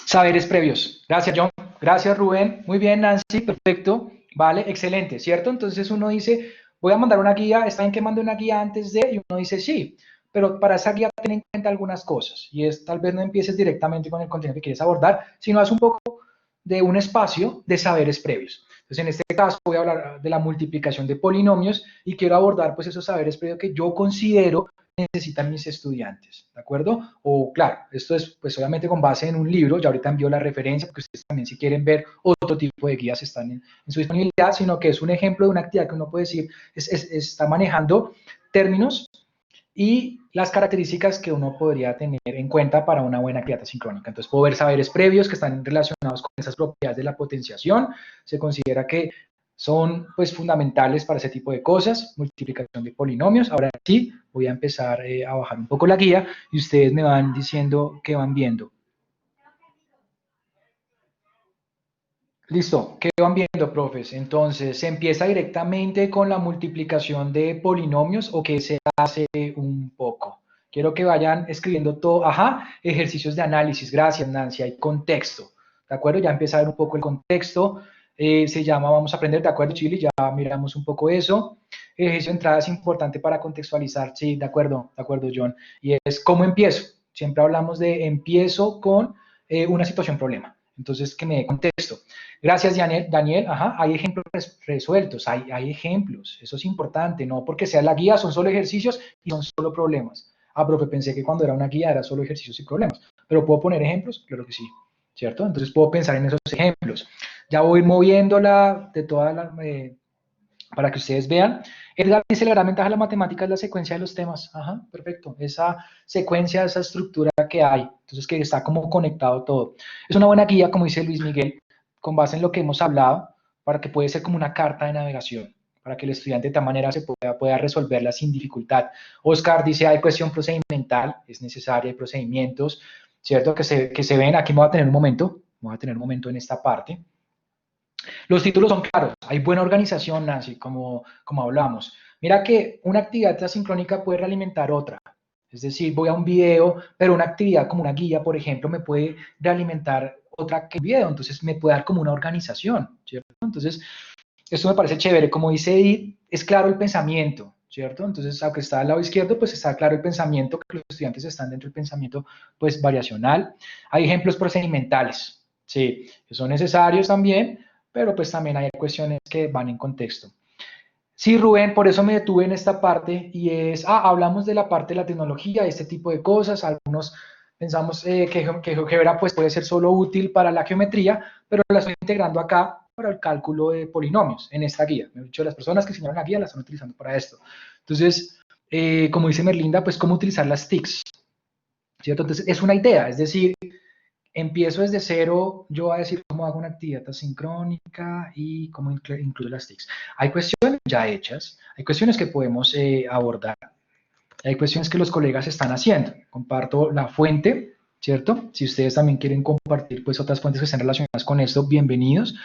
Saberes previos. Gracias, John. Gracias, Rubén. Muy bien, Nancy. Perfecto. Vale, excelente, ¿cierto? Entonces uno dice, voy a mandar una guía, está bien que mande una guía antes de, y uno dice, sí, pero para esa guía ten en cuenta algunas cosas, y es tal vez no empieces directamente con el contenido que quieres abordar, sino haz un poco de un espacio de saberes previos. Entonces, en este caso voy a hablar de la multiplicación de polinomios y quiero abordar pues esos saberes previos que yo considero necesitan mis estudiantes, ¿de acuerdo? O claro, esto es pues obviamente con base en un libro, ya ahorita envío la referencia, porque ustedes también si quieren ver otro tipo de guías están en su disponibilidad, sino que es un ejemplo de una actividad que uno puede decir, está manejando términos y las características que uno podría tener en cuenta para una buena actividad asincrónica. Entonces puedo ver saberes previos que están relacionados con esas propiedades de la potenciación, se considera que son pues fundamentales para ese tipo de cosas, multiplicación de polinomios. Ahora sí, voy a empezar a bajar un poco la guía y ustedes me van diciendo qué van viendo. Listo, ¿qué van viendo, profes? Entonces, ¿se empieza directamente con la multiplicación de polinomios o qué se hace un poco? Quiero que vayan escribiendo todo. Ajá, ejercicios de análisis. Gracias, Nancy. Hay contexto. ¿De acuerdo? Ya empieza a ver un poco el contexto. Se llama Vamos a aprender. ¿De acuerdo, Chile? Ya miramos un poco eso. Ejercicio de entrada es importante para contextualizar. Sí, de acuerdo, John. Y es ¿cómo empiezo? Siempre hablamos de empiezo con una situación problema. Entonces, que me dé contexto. Gracias, Daniel. Ajá, hay ejemplos resueltos, hay ejemplos. Eso es importante, no porque sea la guía, son solo ejercicios y son solo problemas. Ah, profe, pensé que cuando era una guía era solo ejercicios y problemas. ¿Pero puedo poner ejemplos? Claro que sí, ¿cierto? Entonces puedo pensar en esos ejemplos. Ya voy moviéndola de toda la... para que ustedes vean. Edgar dice, la gran ventaja de la matemática es la secuencia de los temas. Ajá, perfecto. Esa secuencia, esa estructura que hay. Entonces, que está como conectado todo. Es una buena guía, como dice Luis Miguel, con base en lo que hemos hablado, para que puede ser como una carta de navegación, para que el estudiante de tal manera se pueda resolverla sin dificultad. Oscar dice, hay cuestión procedimental, es necesaria, hay procedimientos, ¿cierto? Que se ven. Aquí me voy a tener un momento en esta parte. Los títulos son claros, hay buena organización, Nancy, como hablamos. Mira que una actividad asincrónica puede realimentar otra. Es decir, voy a un video, pero una actividad como una guía, por ejemplo, me puede realimentar otra que un video. Entonces, me puede dar como una organización, ¿cierto? Entonces, esto me parece chévere. Como dice Edith, es claro el pensamiento, ¿cierto? Entonces, aunque está al lado izquierdo, pues está claro el pensamiento, que los estudiantes están dentro del pensamiento, pues, variacional. Hay ejemplos procedimentales, sí, que son necesarios también, pero pues también hay cuestiones que van en contexto. Sí, Rubén, por eso me detuve en esta parte y es, hablamos de la parte de la tecnología, este tipo de cosas, algunos pensamos que GeoGebra pues puede ser solo útil para la geometría, pero la estoy integrando acá para el cálculo de polinomios en esta guía. Me he dicho, las personas que diseñaron la guía la están utilizando para esto. Entonces, como dice Merlinda, pues cómo utilizar las TICs, ¿cierto? Entonces, es una idea, es decir, empiezo desde cero, yo voy a decir cómo hago una actividad asincrónica y cómo incluyo las TICs. Hay cuestiones ya hechas, hay cuestiones que podemos abordar, hay cuestiones que los colegas están haciendo. Comparto la fuente, ¿cierto? Si ustedes también quieren compartir pues otras fuentes que estén relacionadas con esto, bienvenidos.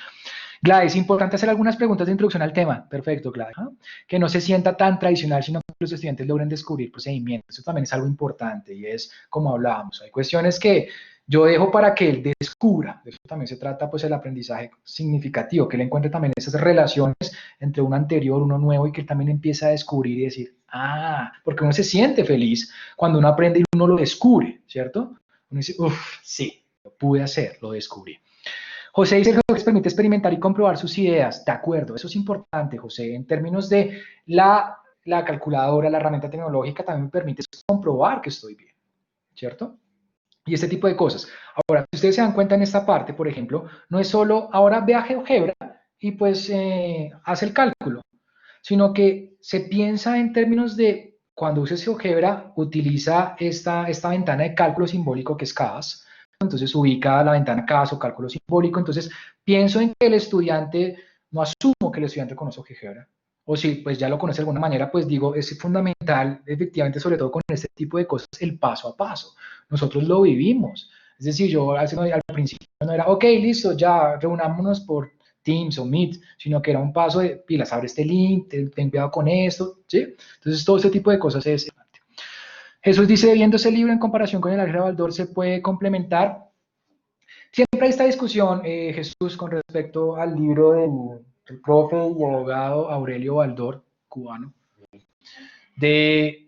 Gladys, es importante hacer algunas preguntas de introducción al tema. Perfecto, Gladys. ¿Ah? Que no se sienta tan tradicional, sino que los estudiantes logren descubrir procedimientos. Eso también es algo importante y es como hablábamos. Hay cuestiones que yo dejo para que él descubra. De eso también se trata pues el aprendizaje significativo, que él encuentre también esas relaciones entre uno anterior, uno nuevo y que él también empiece a descubrir y decir, ah, porque uno se siente feliz cuando uno aprende y uno lo descubre, ¿cierto? Uno dice, uff, sí, lo pude hacer, lo descubrí. José dice que les permite experimentar y comprobar sus ideas. De acuerdo, eso es importante, José. En términos de la calculadora, la herramienta tecnológica, también me permite comprobar que estoy bien, ¿cierto? Y este tipo de cosas. Ahora, si ustedes se dan cuenta en esta parte, por ejemplo, no es solo ahora ve a GeoGebra y pues hace el cálculo, sino que se piensa en términos de cuando uses GeoGebra, utiliza esta ventana de cálculo simbólico que es CAS. Entonces ubica la ventana CAS o cálculo simbólico. Entonces pienso en que el estudiante, no asumo que el estudiante conoce GeoGebra. O si pues ya lo conoce de alguna manera, pues digo, es fundamental, efectivamente, sobre todo con este tipo de cosas, el paso a paso. Nosotros lo vivimos. Es decir, yo al principio no era, ok, listo, ya reunámonos por Teams o Meet, sino que era un paso de pilas, abre este link, ten cuidado con esto, ¿sí? Entonces todo ese tipo de cosas es importante. Jesús dice, viendo ese libro en comparación con el álgebra Baldor, ¿se puede complementar? Siempre hay esta discusión, Jesús, con respecto al libro del profe y abogado Aurelio Baldor, cubano, de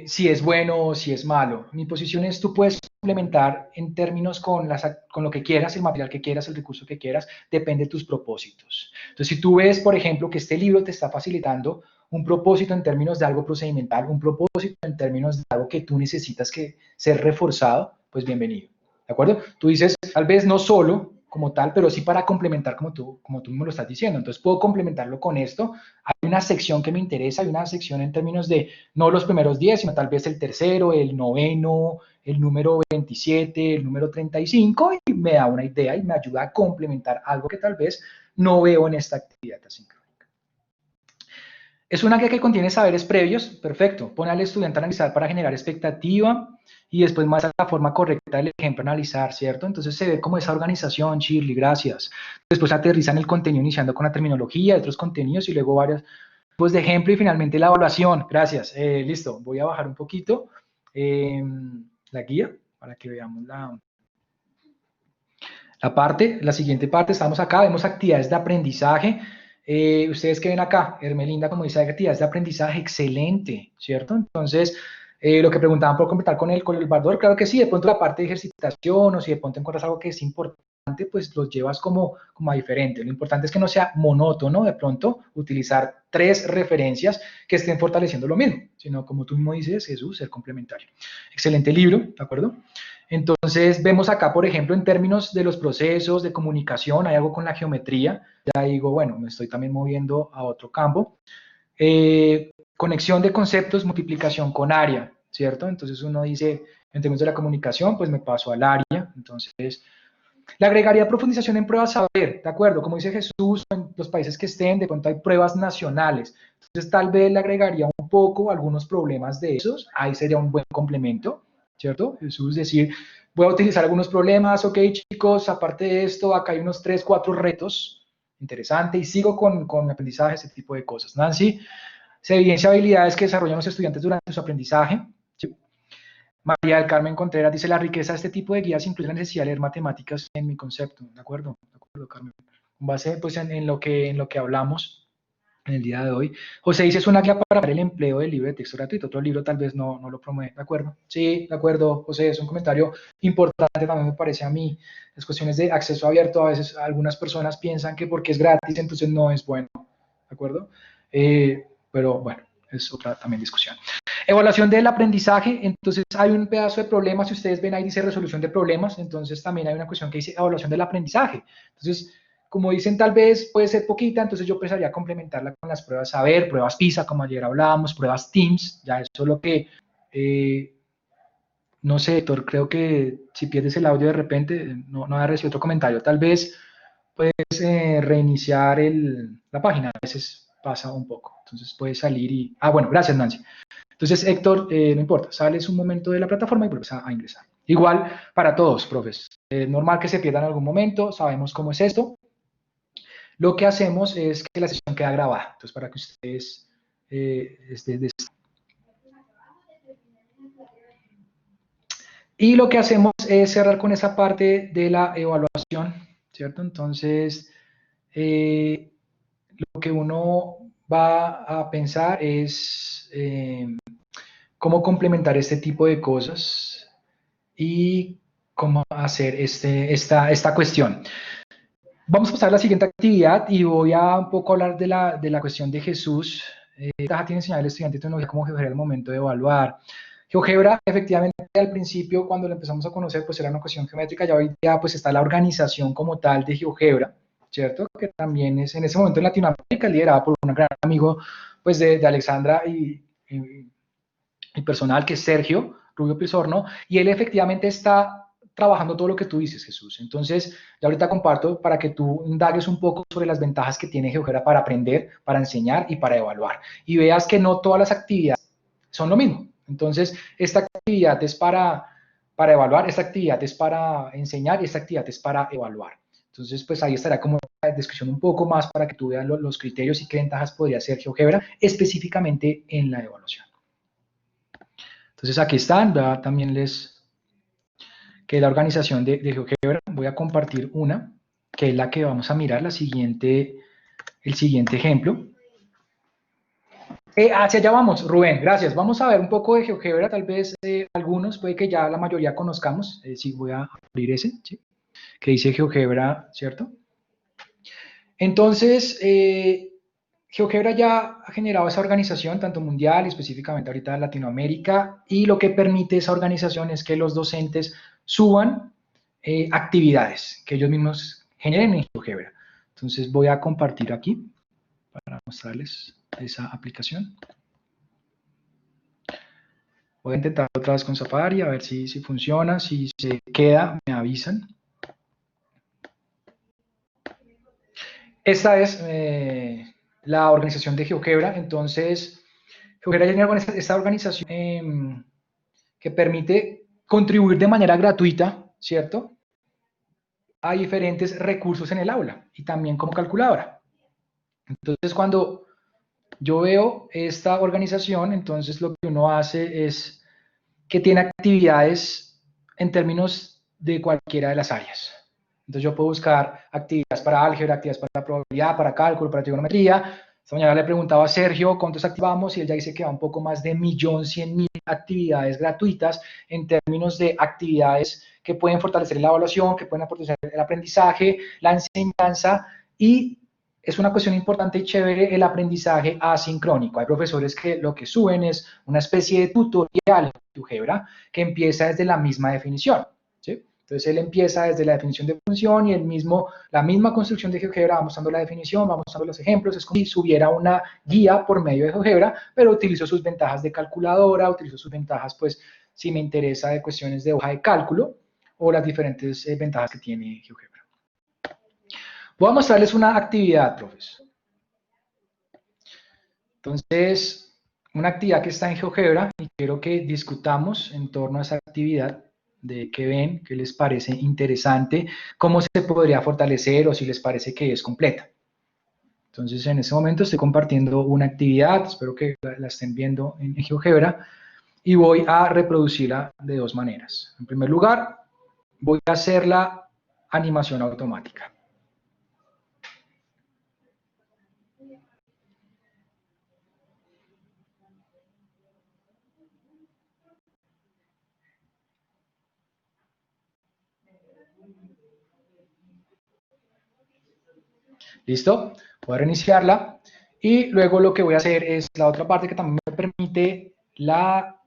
si es bueno o si es malo. Mi posición es, tú puedes complementar en términos con lo que quieras, el material que quieras, el recurso que quieras, depende de tus propósitos. Entonces, si tú ves, por ejemplo, que este libro te está facilitando un propósito en términos de algo procedimental, un propósito en términos de algo que tú necesitas que ser reforzado, pues bienvenido. ¿De acuerdo? Tú dices, tal vez no solo como tal, pero sí para complementar como tú me lo estás diciendo. Entonces, puedo complementarlo con esto. Hay una sección que me interesa, hay una sección en términos de no los primeros 10, sino tal vez el tercero, el noveno, el número 27, el número 35, y me da una idea y me ayuda a complementar algo que tal vez no veo en esta actividad asincrónica. Es una guía que contiene saberes previos, perfecto. Pone al estudiante a analizar para generar expectativa y después más a la forma correcta del ejemplo analizar, ¿cierto? Entonces se ve como esa organización, Shirley, gracias. Después aterrizan el contenido iniciando con la terminología, otros contenidos y luego varios tipos de ejemplo y finalmente la evaluación. Gracias. Listo, voy a bajar un poquito la guía para que veamos la siguiente parte. Estamos acá, vemos actividades de aprendizaje. Ustedes que ven acá, Hermelinda, como dice, actividades de aprendizaje, excelente, ¿cierto? Entonces, lo que preguntaban por completar con el Baldor, claro que sí, de pronto la parte de ejercitación o si de pronto encuentras algo que es importante, pues los llevas como a diferente. Lo importante es que no sea monótono de pronto utilizar 3 referencias que estén fortaleciendo lo mismo, sino como tú mismo dices, Jesús, ser complementario. Excelente libro, ¿de acuerdo? Entonces, vemos acá, por ejemplo, en términos de los procesos de comunicación, hay algo con la geometría, ya digo, bueno, me estoy también moviendo a otro campo. Conexión de conceptos, multiplicación con área, ¿cierto? Entonces uno dice, en términos de la comunicación, pues me paso al área, entonces le agregaría profundización en pruebas saber, ¿de acuerdo? Como dice Jesús, en los países que estén, de pronto hay pruebas nacionales, entonces tal vez le agregaría un poco algunos problemas de esos, ahí sería un buen complemento, ¿cierto? Jesús decir, voy a utilizar algunos problemas, ok chicos, aparte de esto, acá hay unos 3, 4 retos, interesante, y sigo con aprendizaje, ese tipo de cosas. Nancy, se evidencia habilidades que desarrollan los estudiantes durante su aprendizaje. ¿Sí? María del Carmen Contreras dice, la riqueza de este tipo de guías incluye la necesidad de leer matemáticas en mi concepto. ¿De acuerdo, Carmen? Con base pues, en lo que hablamos en el día de hoy. José dice, es una guía para el empleo del libro de texto gratuito. Otro libro tal vez no lo promueve. ¿De acuerdo? Sí, de acuerdo, José. Es un comentario importante también me parece a mí. Las cuestiones de acceso abierto, a veces algunas personas piensan que porque es gratis, entonces no es bueno. ¿De acuerdo? Pero bueno, es otra también discusión. Evaluación del aprendizaje, entonces hay un pedazo de problemas, si ustedes ven ahí dice resolución de problemas, entonces también hay una cuestión que dice evaluación del aprendizaje. Entonces, como dicen, tal vez puede ser poquita, entonces yo empezaría a complementarla con las pruebas saber, pruebas PISA, como ayer hablábamos, pruebas TIMSS, ya eso es lo que No sé, Héctor, creo que si pierdes el audio de repente, no ha recibido otro comentario. Tal vez puedes reiniciar la página, a veces pasa un poco. Entonces puedes salir y... Ah, bueno, gracias, Nancy. Entonces, Héctor, no importa, sales un momento de la plataforma y vuelves a ingresar. Igual para todos, profes. Es normal que se pierda en algún momento, sabemos cómo es esto. Lo que hacemos es que la sesión queda grabada. Entonces, para que ustedes... y lo que hacemos es cerrar con esa parte de la evaluación, ¿cierto? Entonces, lo que uno va a pensar es cómo complementar este tipo de cosas y cómo hacer esta cuestión. Vamos a pasar a la siguiente actividad y voy a un poco hablar de la cuestión de Jesús. Taja tiene enseñado al estudiante de tecnología cómo GeoGebra el momento de evaluar. GeoGebra, efectivamente, al principio, cuando lo empezamos a conocer, pues era una cuestión geométrica, ya hoy día pues está la organización como tal de GeoGebra, ¿cierto? Que también es en ese momento en Latinoamérica liderada por un gran amigo pues de Alexandra y personal, que es Sergio Rubio Pizorno, y él efectivamente está trabajando todo lo que tú dices, Jesús. Entonces, ya ahorita comparto para que tú indagues un poco sobre las ventajas que tiene GeoGebra para aprender, para enseñar y para evaluar. Y veas que no todas las actividades son lo mismo. Entonces, esta actividad es para evaluar, esta actividad es para enseñar y esta actividad es para evaluar. Entonces, pues ahí estará como la descripción un poco más para que tú veas los criterios y qué ventajas podría hacer GeoGebra específicamente en la evaluación. Entonces aquí están, ya también que la organización de GeoGebra, voy a compartir una, que es la que vamos a mirar, el siguiente ejemplo. Hacia allá vamos, Rubén, gracias. Vamos a ver un poco de GeoGebra, tal vez algunos, puede que ya la mayoría conozcamos. Sí, voy a abrir ese, ¿sí? Que dice GeoGebra, ¿cierto? Entonces, GeoGebra ya ha generado esa organización, tanto mundial y específicamente ahorita en Latinoamérica, y lo que permite esa organización es que los docentes suban actividades que ellos mismos generen en GeoGebra. Entonces voy a compartir aquí para mostrarles esa aplicación. Voy a intentar otra vez con Safari, a ver si funciona, si se queda, me avisan. Esta es la organización de GeoGebra. Entonces, GeoGebra tiene esta organización que permite contribuir de manera gratuita, ¿cierto?, a diferentes recursos en el aula y también como calculadora. Entonces, cuando yo veo esta organización, entonces lo que uno hace es que tiene actividades en términos de cualquiera de las áreas. Entonces yo puedo buscar actividades para álgebra, actividades para probabilidad, para cálculo, para trigonometría. Esta mañana le preguntaba a Sergio cuántos activamos y él ya dice que va un poco más de 1.100.000 actividades gratuitas en términos de actividades que pueden fortalecer la evaluación, que pueden fortalecer el aprendizaje, la enseñanza, y es una cuestión importante y chévere el aprendizaje asincrónico. Hay profesores que lo que suben es una especie de tutorial de GeoGebra que empieza desde la misma definición, ¿sí? Entonces él empieza desde la definición de función y la misma construcción de GeoGebra va mostrando la definición, va mostrando los ejemplos. Es como si subiera una guía por medio de GeoGebra, pero utilizo sus ventajas de calculadora, utilizo sus ventajas, pues, si me interesa de cuestiones de hoja de cálculo o las diferentes ventajas que tiene GeoGebra. Voy a mostrarles una actividad, profes. Entonces, una actividad que está en GeoGebra y quiero que discutamos en torno a esa actividad, de qué ven, qué les parece interesante, cómo se podría fortalecer o si les parece que es completa. Entonces, en este momento estoy compartiendo una actividad, espero que la estén viendo en GeoGebra, y voy a reproducirla de dos maneras. En primer lugar, voy a hacer la animación automática. ¿Listo? Voy a reiniciarla y luego lo que voy a hacer es la otra parte que también me permite la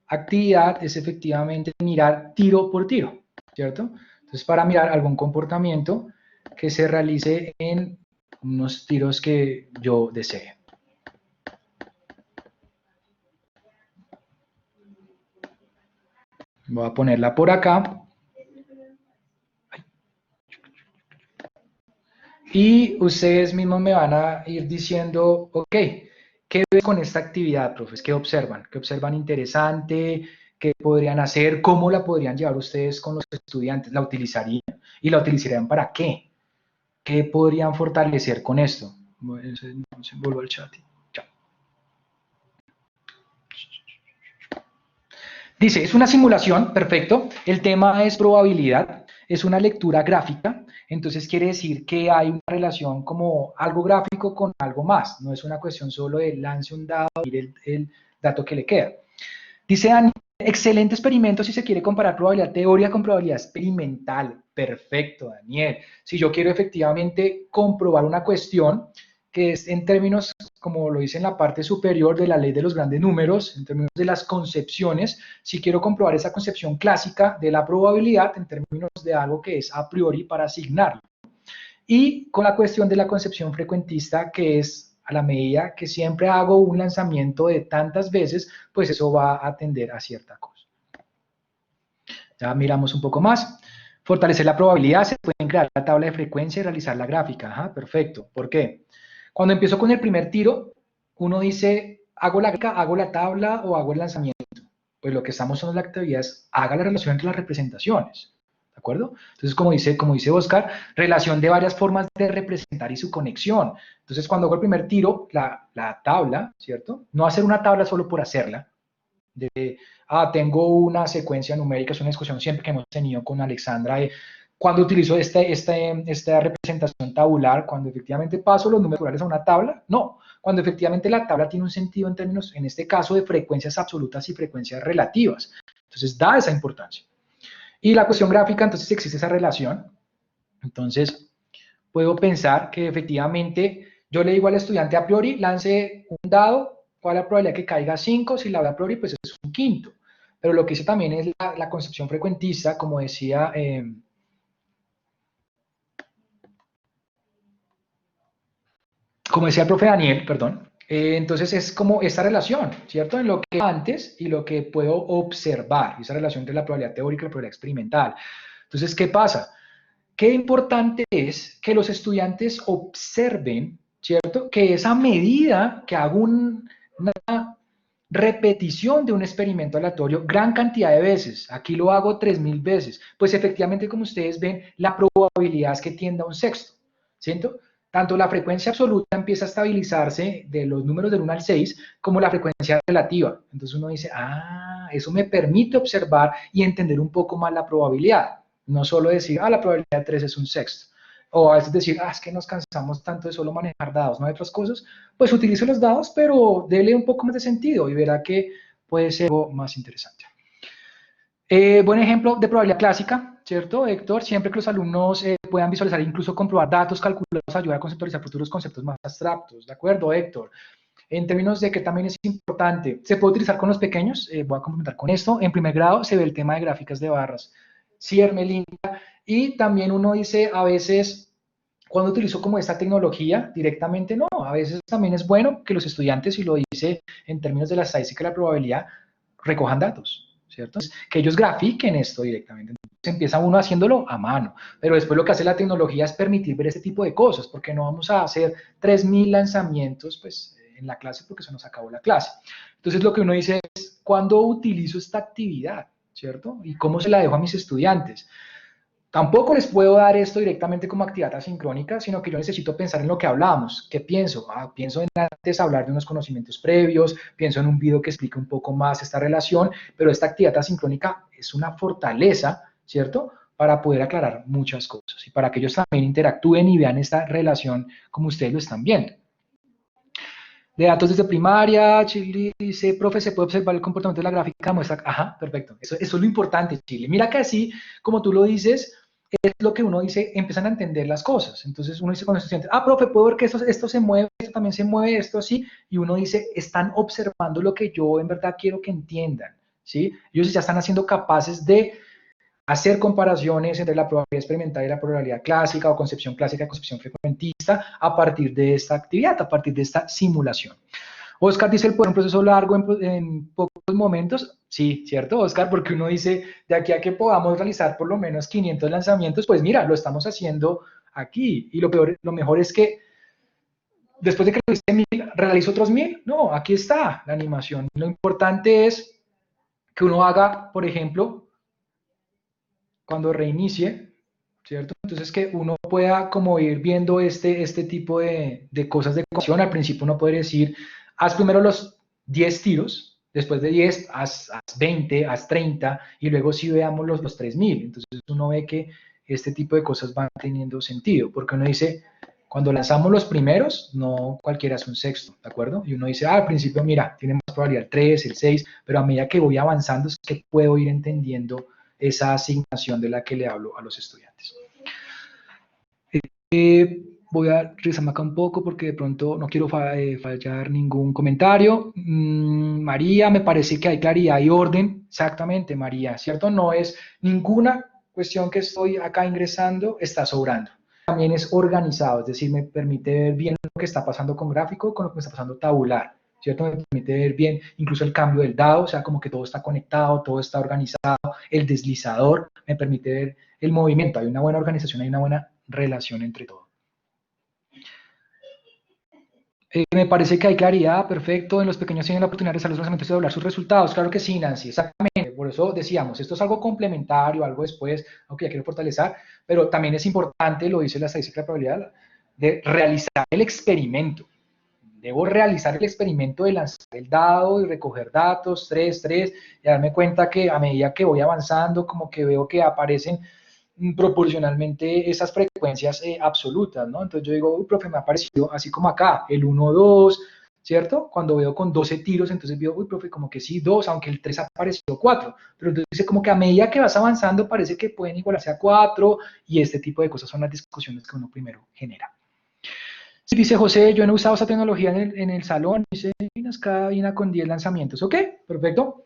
actividad, es efectivamente mirar tiro por tiro, ¿cierto? Entonces, para mirar algún comportamiento que se realice en unos tiros que yo desee. Voy a ponerla por acá. Y ustedes mismos me van a ir diciendo, ok, ¿qué ven con esta actividad, profes? ¿Qué observan? ¿Qué observan interesante? ¿Qué podrían hacer? ¿Cómo la podrían llevar ustedes con los estudiantes? ¿La utilizarían? ¿Y la utilizarían para qué? ¿Qué podrían fortalecer con esto? Vuelvo al chat. Chao. Dice, es una simulación, perfecto. El tema es probabilidad, es una lectura gráfica, entonces quiere decir que hay una relación como algo gráfico con algo más, no es una cuestión solo de lance un dado y mire el dato que le queda. Dice Dani, excelente experimento si se quiere comparar probabilidad teórica con probabilidad experimental. Perfecto, Daniel. Si yo quiero efectivamente comprobar una cuestión que es en términos, como lo dice en la parte superior de la ley de los grandes números, en términos de las concepciones, si quiero comprobar esa concepción clásica de la probabilidad en términos de algo que es a priori para asignarlo. Y con la cuestión de la concepción frecuentista, que es a la medida que siempre hago un lanzamiento de tantas veces, pues eso va a tender a cierta cosa. Ya miramos un poco más. Fortalecer la probabilidad, se pueden crear la tabla de frecuencia y realizar la gráfica. Ajá, perfecto. ¿Por qué? Cuando empiezo con el primer tiro, uno dice, ¿hago la gráfica, hago la tabla o hago el lanzamiento? Pues lo que estamos haciendo en la actividad es, haga la relación entre las representaciones. ¿De acuerdo? Entonces, como dice Oscar, relación de varias formas de representar y su conexión. Entonces, cuando hago el primer tiro, la tabla, ¿cierto? No hacer una tabla solo por hacerla, tengo una secuencia numérica, es una discusión siempre que hemos tenido con Alexandra de cuando utilizo esta representación tabular, cuando efectivamente paso los números tabulares a una tabla, no, cuando efectivamente la tabla tiene un sentido en términos, en este caso, de frecuencias absolutas y frecuencias relativas. Entonces, da esa importancia. Y la cuestión gráfica, entonces existe esa relación. Entonces, puedo pensar que efectivamente yo le digo al estudiante a priori, lance un dado, ¿cuál es la probabilidad que caiga 5? Si la ve a priori, pues es un quinto. Pero lo que hice también es la concepción frecuentista, como decía el profe Daniel, perdón. Entonces es como esta relación, ¿cierto? En lo que antes y lo que puedo observar, esa relación entre la probabilidad teórica y la probabilidad experimental. Entonces, ¿qué pasa? Qué importante es que los estudiantes observen, ¿cierto? Que esa medida que hago una repetición de un experimento aleatorio gran cantidad de veces, aquí lo hago 3000 veces, pues efectivamente, como ustedes ven, la probabilidad es que tienda a un sexto, ¿cierto? Tanto la frecuencia absoluta empieza a estabilizarse de los números del 1 al 6, como la frecuencia relativa. Entonces uno dice, eso me permite observar y entender un poco más la probabilidad. No solo decir, la probabilidad de 3 es un sexto. O a veces decir, es que nos cansamos tanto de solo manejar dados, no hay otras cosas. Pues utilice los dados, pero dele un poco más de sentido y verá que puede ser algo más interesante. Buen ejemplo de probabilidad clásica, ¿cierto, Héctor? Siempre que los alumnos puedan visualizar e incluso comprobar datos calculados ayuda a conceptualizar futuros conceptos más abstractos. ¿De acuerdo, Héctor? En términos de que también es importante, se puede utilizar con los pequeños, voy a complementar con esto. En primer grado se ve el tema de gráficas de barras. Sí, Hermelinda. Y también uno dice a veces, cuando utilizo como esta tecnología directamente, no, a veces también es bueno que los estudiantes, y lo dice en términos de la estadística y la probabilidad, recojan datos, ¿cierto? Que ellos grafiquen esto directamente. Entonces empieza uno haciéndolo a mano, pero después lo que hace la tecnología es permitir ver este tipo de cosas, porque no vamos a hacer 3000 lanzamientos, pues, en la clase porque se nos acabó la clase. Entonces lo que uno dice es, ¿cuándo utilizo esta actividad? ¿Cierto? ¿Y cómo se la dejo a mis estudiantes? Tampoco les puedo dar esto directamente como actividad asincrónica, sino que yo necesito pensar en lo que hablábamos. ¿Qué pienso? Pienso en antes hablar de unos conocimientos previos, pienso en un video que explique un poco más esta relación, pero esta actividad asincrónica es una fortaleza, ¿cierto? Para poder aclarar muchas cosas y para que ellos también interactúen y vean esta relación como ustedes lo están viendo. De datos desde primaria, Chile dice, profe, ¿se puede observar el comportamiento de la gráfica? Muestra, perfecto. Eso es lo importante, Chile. Mira que así, como tú lo dices, es lo que uno dice, empiezan a entender las cosas. Entonces uno dice con los estudiantes, profe, puedo ver que esto se mueve, esto también se mueve, esto así, y uno dice, están observando lo que yo en verdad quiero que entiendan, ¿sí? Ellos ya están haciendo capaces de hacer comparaciones entre la probabilidad experimental y la probabilidad clásica o concepción clásica y concepción frecuentista a partir de esta actividad, a partir de esta simulación. Oscar dice, el poder un proceso largo en pocos momentos. Sí, ¿cierto, Oscar? Porque uno dice, de aquí a que podamos realizar por lo menos 500 lanzamientos, pues mira, lo estamos haciendo aquí. Y lo mejor es que después de que realice otros 1000. No, aquí está la animación. Lo importante es que uno haga, por ejemplo, cuando reinicie, ¿cierto? Entonces que uno pueda como ir viendo este tipo de cosas de conversión. Al principio uno podría decir, haz primero los 10 tiros, después de 10, haz 20, haz 30, y luego sí veamos los 3000. Entonces uno ve que este tipo de cosas van teniendo sentido, porque uno dice, cuando lanzamos los primeros, no cualquiera es un sexto, ¿de acuerdo? Y uno dice, al principio, mira, tiene más probabilidad el 3, el 6, pero a medida que voy avanzando es que puedo ir entendiendo esa asignación de la que le hablo a los estudiantes. Voy a revisarme acá un poco porque de pronto no quiero fallar ningún comentario. María, me parece que hay claridad y orden. Exactamente, María, ¿cierto? No es ninguna cuestión que estoy acá ingresando, está sobrando. También es organizado, es decir, me permite ver bien lo que está pasando con gráfico, con lo que me está pasando tabular, ¿cierto? Me permite ver bien incluso el cambio del dado, o sea, como que todo está conectado, todo está organizado, el deslizador me permite ver el movimiento, hay una buena organización, hay una buena relación entre todo. Me parece que hay claridad, perfecto, en los pequeños tienen la oportunidad de realizar los lanzamientos y doblar sus resultados, claro que sí, Nancy, exactamente, por eso decíamos, esto es algo complementario, algo después, aunque ya quiero fortalecer, pero también es importante, lo dice la estadística de probabilidad, de realizar el experimento. Debo realizar el experimento de lanzar el dado y recoger datos, 3, y darme cuenta que a medida que voy avanzando, como que veo que aparecen proporcionalmente esas frecuencias absolutas, ¿no? Entonces yo digo, uy, profe, me ha parecido así como acá, el 1, 2, ¿cierto? Cuando veo con 12 tiros, entonces veo, uy, profe, como que sí, 2, aunque el 3 ha aparecido 4, pero entonces dice como que a medida que vas avanzando parece que pueden igualarse a 4, y este tipo de cosas son las discusiones que uno primero genera. Sí, dice José, yo no he usado esa tecnología en el salón, dice, cada vaina con 10 lanzamientos, ok, perfecto.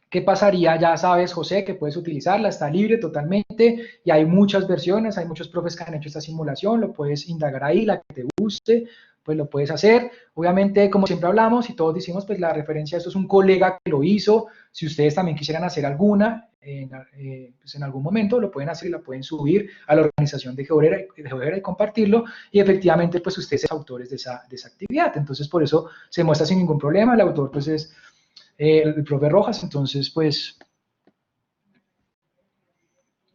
¿Qué pasaría? Ya sabes, José, que puedes utilizarla, está libre totalmente y hay muchas versiones, hay muchos profes que han hecho esta simulación, lo puedes indagar ahí, la que te guste, pues lo puedes hacer. Obviamente, como siempre hablamos y todos decimos, pues la referencia a esto es un colega que lo hizo. Si ustedes también quisieran hacer alguna, pues en algún momento lo pueden hacer y la pueden subir a la organización de GeoGebra y compartirlo, y efectivamente, pues ustedes son autores de esa actividad. Entonces, por eso se muestra sin ningún problema, el autor pues es el profe Rojas, entonces pues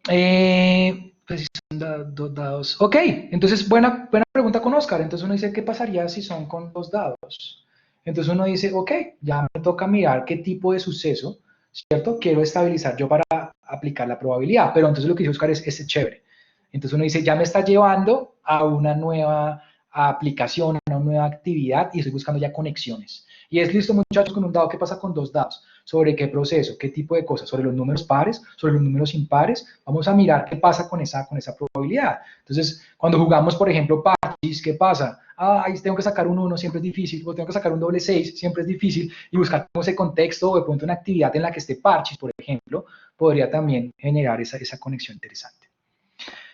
si son dos dados. Ok, entonces buena pregunta con Oscar. Entonces uno dice, ¿qué pasaría si son con 2 dados? Entonces uno dice, ok, ya me toca mirar qué tipo de suceso, ¿cierto? Quiero estabilizar yo para aplicar la probabilidad. Pero entonces lo que dice Oscar es chévere. Entonces uno dice, ya me está llevando a una nueva aplicación, a una nueva actividad, y estoy buscando ya conexiones. Y es listo, muchachos, con un dado. ¿Qué pasa con 2 dados? ¿Sobre qué proceso? ¿Qué tipo de cosas? ¿Sobre los números pares? ¿Sobre los números impares? Vamos a mirar qué pasa con esa probabilidad. Entonces, cuando jugamos, por ejemplo, parches, ¿qué pasa? Ahí tengo que sacar un 1, siempre es difícil, o tengo que sacar un doble 6, siempre es difícil, y buscar ese contexto o de pronto una actividad en la que esté parches, por ejemplo, podría también generar esa conexión interesante.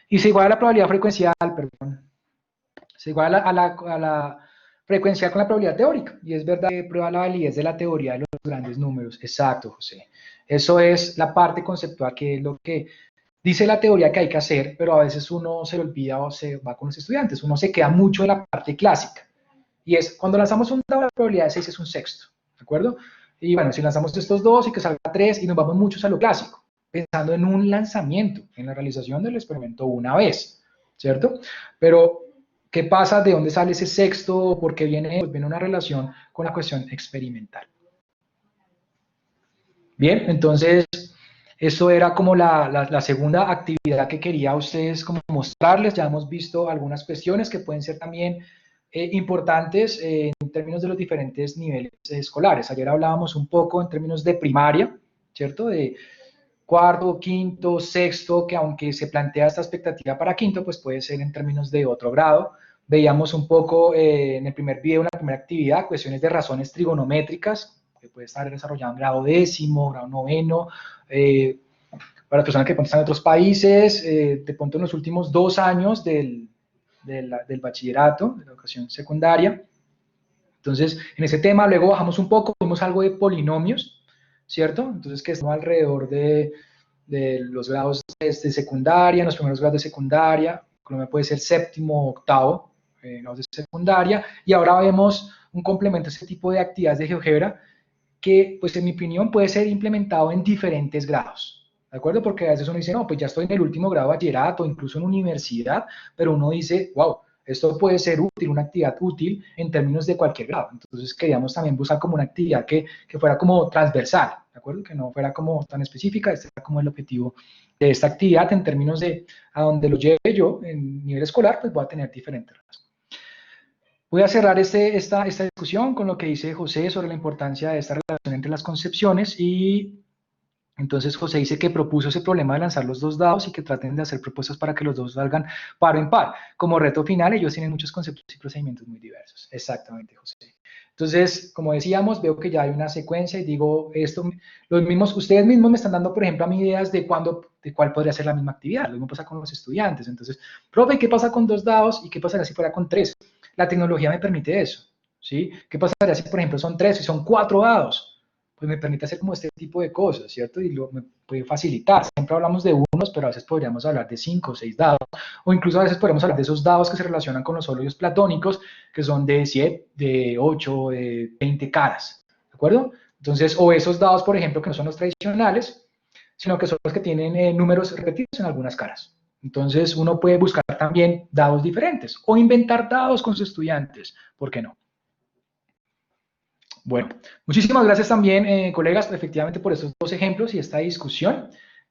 Y se iguala a la probabilidad frecuencial, perdón, se iguala a la frecuencial con la probabilidad teórica, y es verdad que prueba la validez de la teoría de los grandes números. Exacto, José. Eso es la parte conceptual, que es lo que dice la teoría que hay que hacer, pero a veces uno se lo olvida o se va con los estudiantes, uno se queda mucho en la parte clásica, y es cuando lanzamos un dado, la probabilidad de 6 es un sexto, ¿de acuerdo? Y bueno, si lanzamos estos 2 y que salga 3, y nos vamos muchos a lo clásico, pensando en un lanzamiento, en la realización del experimento una vez, ¿cierto? Pero ¿qué pasa? ¿De dónde sale ese sexto? ¿Por qué viene? Pues viene una relación con la cuestión experimental. Bien, entonces eso era como la segunda actividad que quería a ustedes como mostrarles. Ya hemos visto algunas cuestiones que pueden ser también importantes en términos de los diferentes niveles escolares. Ayer hablábamos un poco en términos de primaria, ¿cierto? De cuarto, quinto, sexto, que aunque se plantea esta expectativa para quinto, pues puede ser en términos de otro grado. Veíamos un poco en el primer video, en la primera actividad, cuestiones de razones trigonométricas, que puede estar desarrollado en grado décimo, grado noveno, para personas que están en otros países, de pronto en los últimos 2 años del bachillerato, de la educación secundaria. Entonces, en ese tema luego bajamos un poco, vimos algo de polinomios, ¿cierto? Entonces, que estamos alrededor de los grados de secundaria, en los primeros grados de secundaria, Colombia puede ser séptimo, octavo, grados de secundaria, y ahora vemos un complemento a este tipo de actividades de GeoGebra que, pues en mi opinión, puede ser implementado en diferentes grados, ¿de acuerdo? Porque a veces uno dice, no, pues ya estoy en el último grado de bachillerato, incluso en universidad, pero uno dice, wow, esto puede ser útil, una actividad útil en términos de cualquier grado. Entonces queríamos también buscar como una actividad que fuera como transversal, ¿de acuerdo? Que no fuera como tan específica, este era como el objetivo de esta actividad en términos de a donde lo lleve yo en nivel escolar, pues voy a tener diferentes grados. Voy a cerrar esta discusión con lo que dice José sobre la importancia de esta relación entre las concepciones y entonces José dice que propuso ese problema de lanzar los dos dados y que traten de hacer propuestas para que los dos salgan par en par. Como reto final, ellos tienen muchos conceptos y procedimientos muy diversos. Exactamente, José. Entonces, como decíamos, veo que ya hay una secuencia y digo, ustedes mismos me están dando, por ejemplo, a mí ideas de cuál podría ser la misma actividad. Lo mismo pasa con los estudiantes. Entonces, profe, ¿qué pasa con dos dados y qué pasaría si fuera con tres? La tecnología me permite eso, ¿sí? ¿Qué pasaría si, por ejemplo, son tres y son cuatro dados? Pues me permite hacer como este tipo de cosas, ¿cierto? Y me puede facilitar. Siempre hablamos de unos, pero a veces podríamos hablar de 5 o 6 dados, o incluso a veces podríamos hablar de esos dados que se relacionan con los sólidos platónicos, que son de 7, de 8, de 20 caras, ¿de acuerdo? Entonces, o esos dados, por ejemplo, que no son los tradicionales, sino que son los que tienen números repetidos en algunas caras. Entonces, uno puede buscar también dados diferentes, o inventar dados con sus estudiantes, ¿por qué no? Bueno, muchísimas gracias también, colegas, efectivamente por estos dos ejemplos y esta discusión.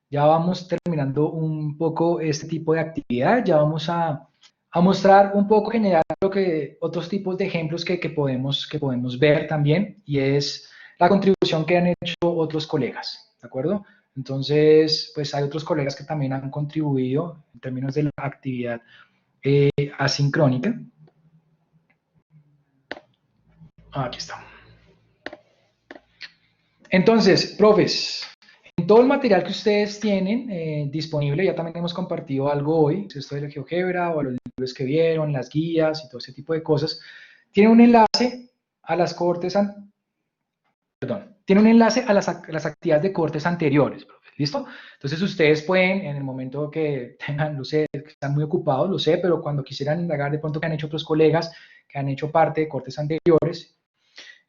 Ya vamos terminando un poco este tipo de actividad, ya vamos a mostrar un poco general lo que otros tipos de ejemplos que podemos ver también, y es la contribución que han hecho otros colegas, ¿de acuerdo? Entonces, pues hay otros colegas que también han contribuido en términos de la actividad asincrónica. Aquí está. Entonces, profes, en todo el material que ustedes tienen disponible, ya también hemos compartido algo hoy, esto de la GeoGebra o los libros que vieron, las guías y todo ese tipo de cosas, tiene un enlace a las tiene un enlace a las actividades de cortes anteriores, profe, ¿listo? Entonces ustedes pueden, en el momento que tengan, lo sé, que están muy ocupados, lo sé, pero cuando quisieran indagar de pronto que han hecho otros colegas que han hecho parte de cortes anteriores,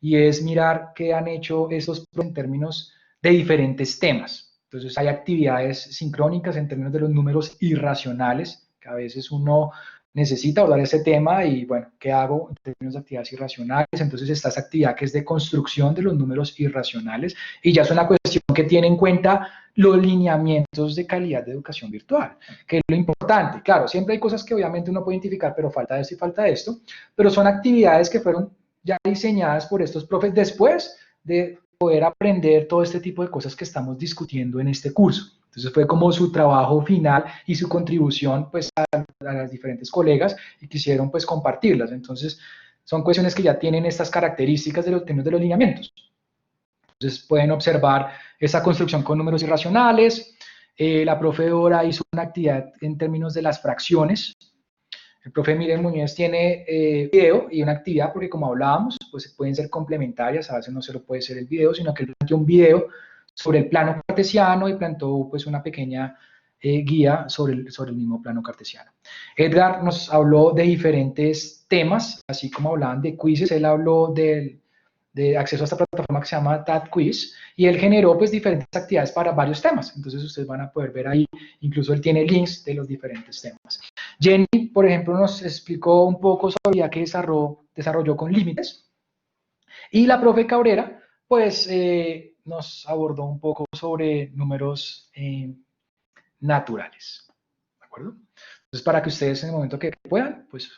y es mirar qué han hecho esos en términos de diferentes temas. Entonces hay actividades sincrónicas en términos de los números irracionales, que a veces uno necesita abordar ese tema y bueno, ¿qué hago en términos de actividades irracionales? Entonces está esa actividad que es de construcción de los números irracionales y ya es una cuestión que tiene en cuenta los lineamientos de calidad de educación virtual, que es lo importante. Claro, siempre hay cosas que obviamente uno puede identificar, pero falta esto y falta esto, pero son actividades que fueron ya diseñadas por estos profes después de poder aprender todo este tipo de cosas que estamos discutiendo en este curso. Entonces fue como su trabajo final y su contribución pues a las diferentes colegas y quisieron pues compartirlas. Entonces son cuestiones que ya tienen estas características de los términos de los lineamientos. Entonces pueden observar esa construcción con números irracionales. La profe Dora hizo una actividad en términos de las fracciones. El profe Miguel Muñoz tiene video y una actividad, porque como hablábamos, pues pueden ser complementarias, a veces no solo puede ser el video, sino que él planteó un video sobre el plano cartesiano y planteó pues una pequeña guía sobre el mismo plano cartesiano. Edgar nos habló de diferentes temas, así como hablaban de quizzes, él habló de acceso a esta plataforma que se llama TADquiz, y él generó pues diferentes actividades para varios temas, entonces ustedes van a poder ver ahí, incluso él tiene links de los diferentes temas. Jenny, por ejemplo, nos explicó un poco sobre ya que desarrolló con límites, y la profe Cabrera pues nos abordó un poco sobre números naturales, ¿de acuerdo? Entonces para que ustedes en el momento que puedan, pues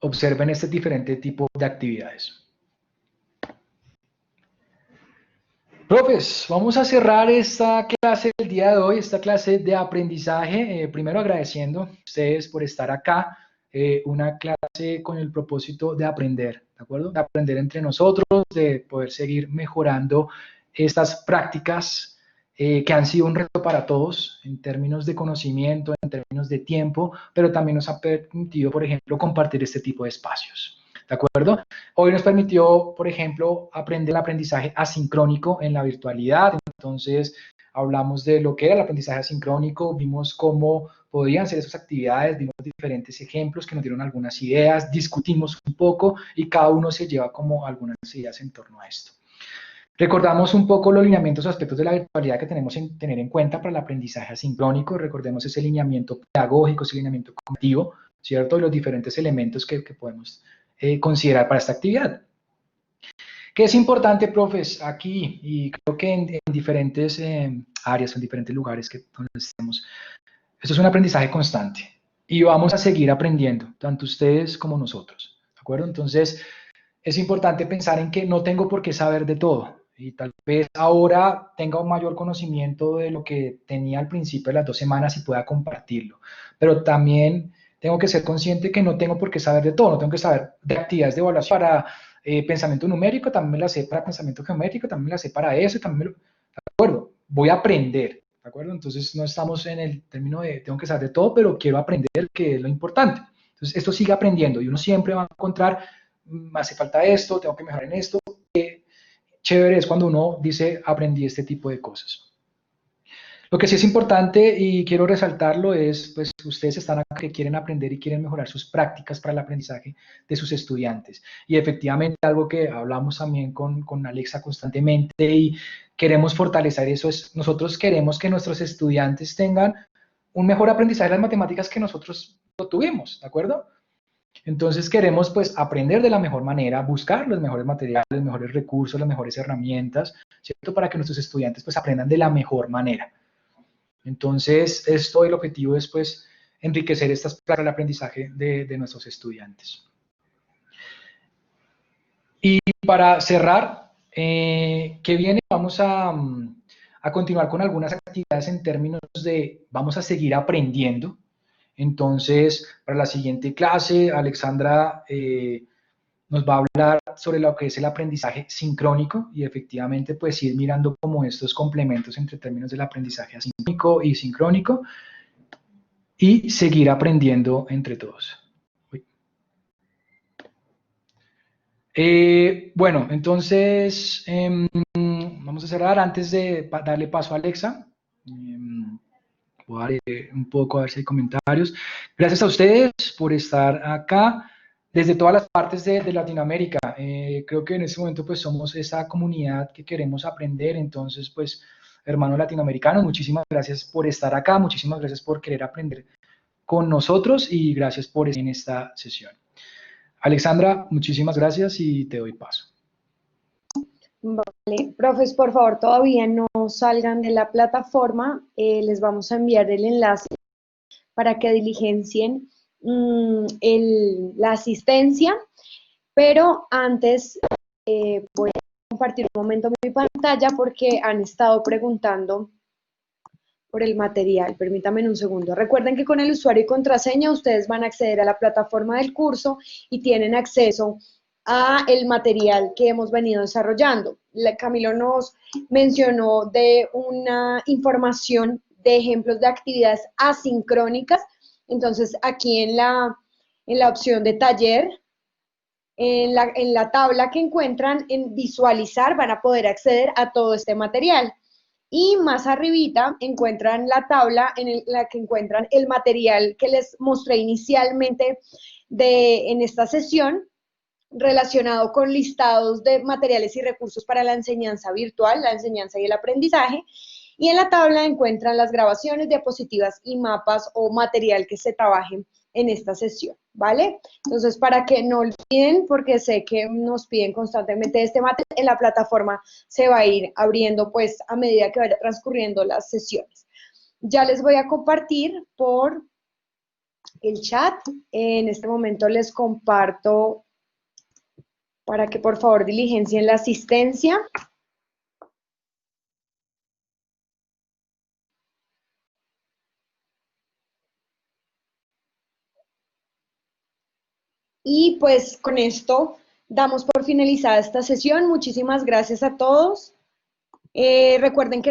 observen este diferente tipo de actividades. Profes, vamos a cerrar esta clase del día de hoy, esta clase de aprendizaje. Primero agradeciendo a ustedes por estar acá, una clase con el propósito de aprender, ¿de acuerdo? De aprender entre nosotros, de poder seguir mejorando estas prácticas que han sido un reto para todos en términos de conocimiento, en términos de tiempo, pero también nos ha permitido, por ejemplo, compartir este tipo de espacios. ¿de acuerdo? Hoy nos permitió, por ejemplo, aprender el aprendizaje asincrónico en la virtualidad. Entonces, hablamos de lo que era el aprendizaje asincrónico, vimos cómo podían ser esas actividades, vimos diferentes ejemplos que nos dieron algunas ideas, discutimos un poco y cada uno se lleva como algunas ideas en torno a esto. Recordamos un poco los lineamientos o aspectos de la virtualidad que tenemos que tener en cuenta para el aprendizaje asincrónico. Recordemos ese lineamiento pedagógico, ese lineamiento cognitivo, ¿cierto? Y los diferentes elementos que podemos considerar para esta actividad. ¿Qué es importante, profes? Aquí, y creo que en diferentes áreas, en diferentes lugares donde estemos, esto es un aprendizaje constante y vamos a seguir aprendiendo, tanto ustedes como nosotros, ¿de acuerdo? Entonces, es importante pensar en que no tengo por qué saber de todo y tal vez ahora tenga un mayor conocimiento de lo que tenía al principio de las 2 semanas y pueda compartirlo, pero también tengo que ser consciente que no tengo por qué saber de todo, no tengo que saber de actividades de evaluación para pensamiento numérico, también me la sé para pensamiento geométrico, también me la sé para eso, también ¿de acuerdo? Voy a aprender, ¿de acuerdo? Entonces no estamos en el término de tengo que saber de todo, pero quiero aprender, que es lo importante. Entonces esto sigue aprendiendo y uno siempre va a encontrar, me hace falta esto, tengo que mejorar en esto. Chévere es cuando uno dice aprendí este tipo de cosas. Lo que sí es importante y quiero resaltarlo es, pues ustedes están acá que quieren aprender y quieren mejorar sus prácticas para el aprendizaje de sus estudiantes. Y efectivamente algo que hablamos también con Alexa constantemente y queremos fortalecer eso es, nosotros queremos que nuestros estudiantes tengan un mejor aprendizaje de las matemáticas que nosotros lo tuvimos, ¿de acuerdo? Entonces queremos pues aprender de la mejor manera, buscar los mejores materiales, los mejores recursos, las mejores herramientas, ¿cierto? Para que nuestros estudiantes pues aprendan de la mejor manera. Entonces, el objetivo es, pues, enriquecer estas prácticas del aprendizaje de nuestros estudiantes. Y para cerrar, ¿qué viene? Vamos a continuar con algunas actividades en términos de, vamos a seguir aprendiendo. Entonces, para la siguiente clase, Alexandra nos va a hablar sobre lo que es el aprendizaje sincrónico y efectivamente pues ir mirando como estos complementos entre términos del aprendizaje asincrónico y sincrónico y seguir aprendiendo entre todos. Bueno, entonces vamos a cerrar antes de darle paso a Alexa. Voy a dar un poco a ver si hay comentarios. Gracias a ustedes por estar acá desde todas las partes de Latinoamérica. Creo que en este momento pues somos esa comunidad que queremos aprender, entonces pues hermanos latinoamericanos, muchísimas gracias por estar acá, muchísimas gracias por querer aprender con nosotros y gracias por estar en esta sesión. Alexandra, muchísimas gracias y te doy paso. Vale, profes, por favor, todavía no salgan de la plataforma, les vamos a enviar el enlace para que diligencien la asistencia, pero antes voy a compartir un momento mi pantalla porque han estado preguntando por el material. Permítanme un segundo. Recuerden que con el usuario y contraseña ustedes van a acceder a la plataforma del curso y tienen acceso a el material que hemos venido desarrollando. Camilo nos mencionó de una información de ejemplos de actividades asincrónicas. Entonces, aquí en la opción de taller, en la tabla que encuentran en visualizar, van a poder acceder a todo este material. Y más arribita encuentran la tabla en la que encuentran el material que les mostré inicialmente en esta sesión, relacionado con listados de materiales y recursos para la enseñanza virtual, la enseñanza y el aprendizaje. Y en la tabla encuentran las grabaciones, diapositivas y mapas o material que se trabajen en esta sesión, ¿vale? Entonces, para que no olviden, porque sé que nos piden constantemente este material, en la plataforma se va a ir abriendo, pues, a medida que vaya transcurriendo las sesiones. Ya les voy a compartir por el chat. En este momento les comparto para que por favor diligencien la asistencia. Y pues con esto damos por finalizada esta sesión. Muchísimas gracias a todos. Recuerden que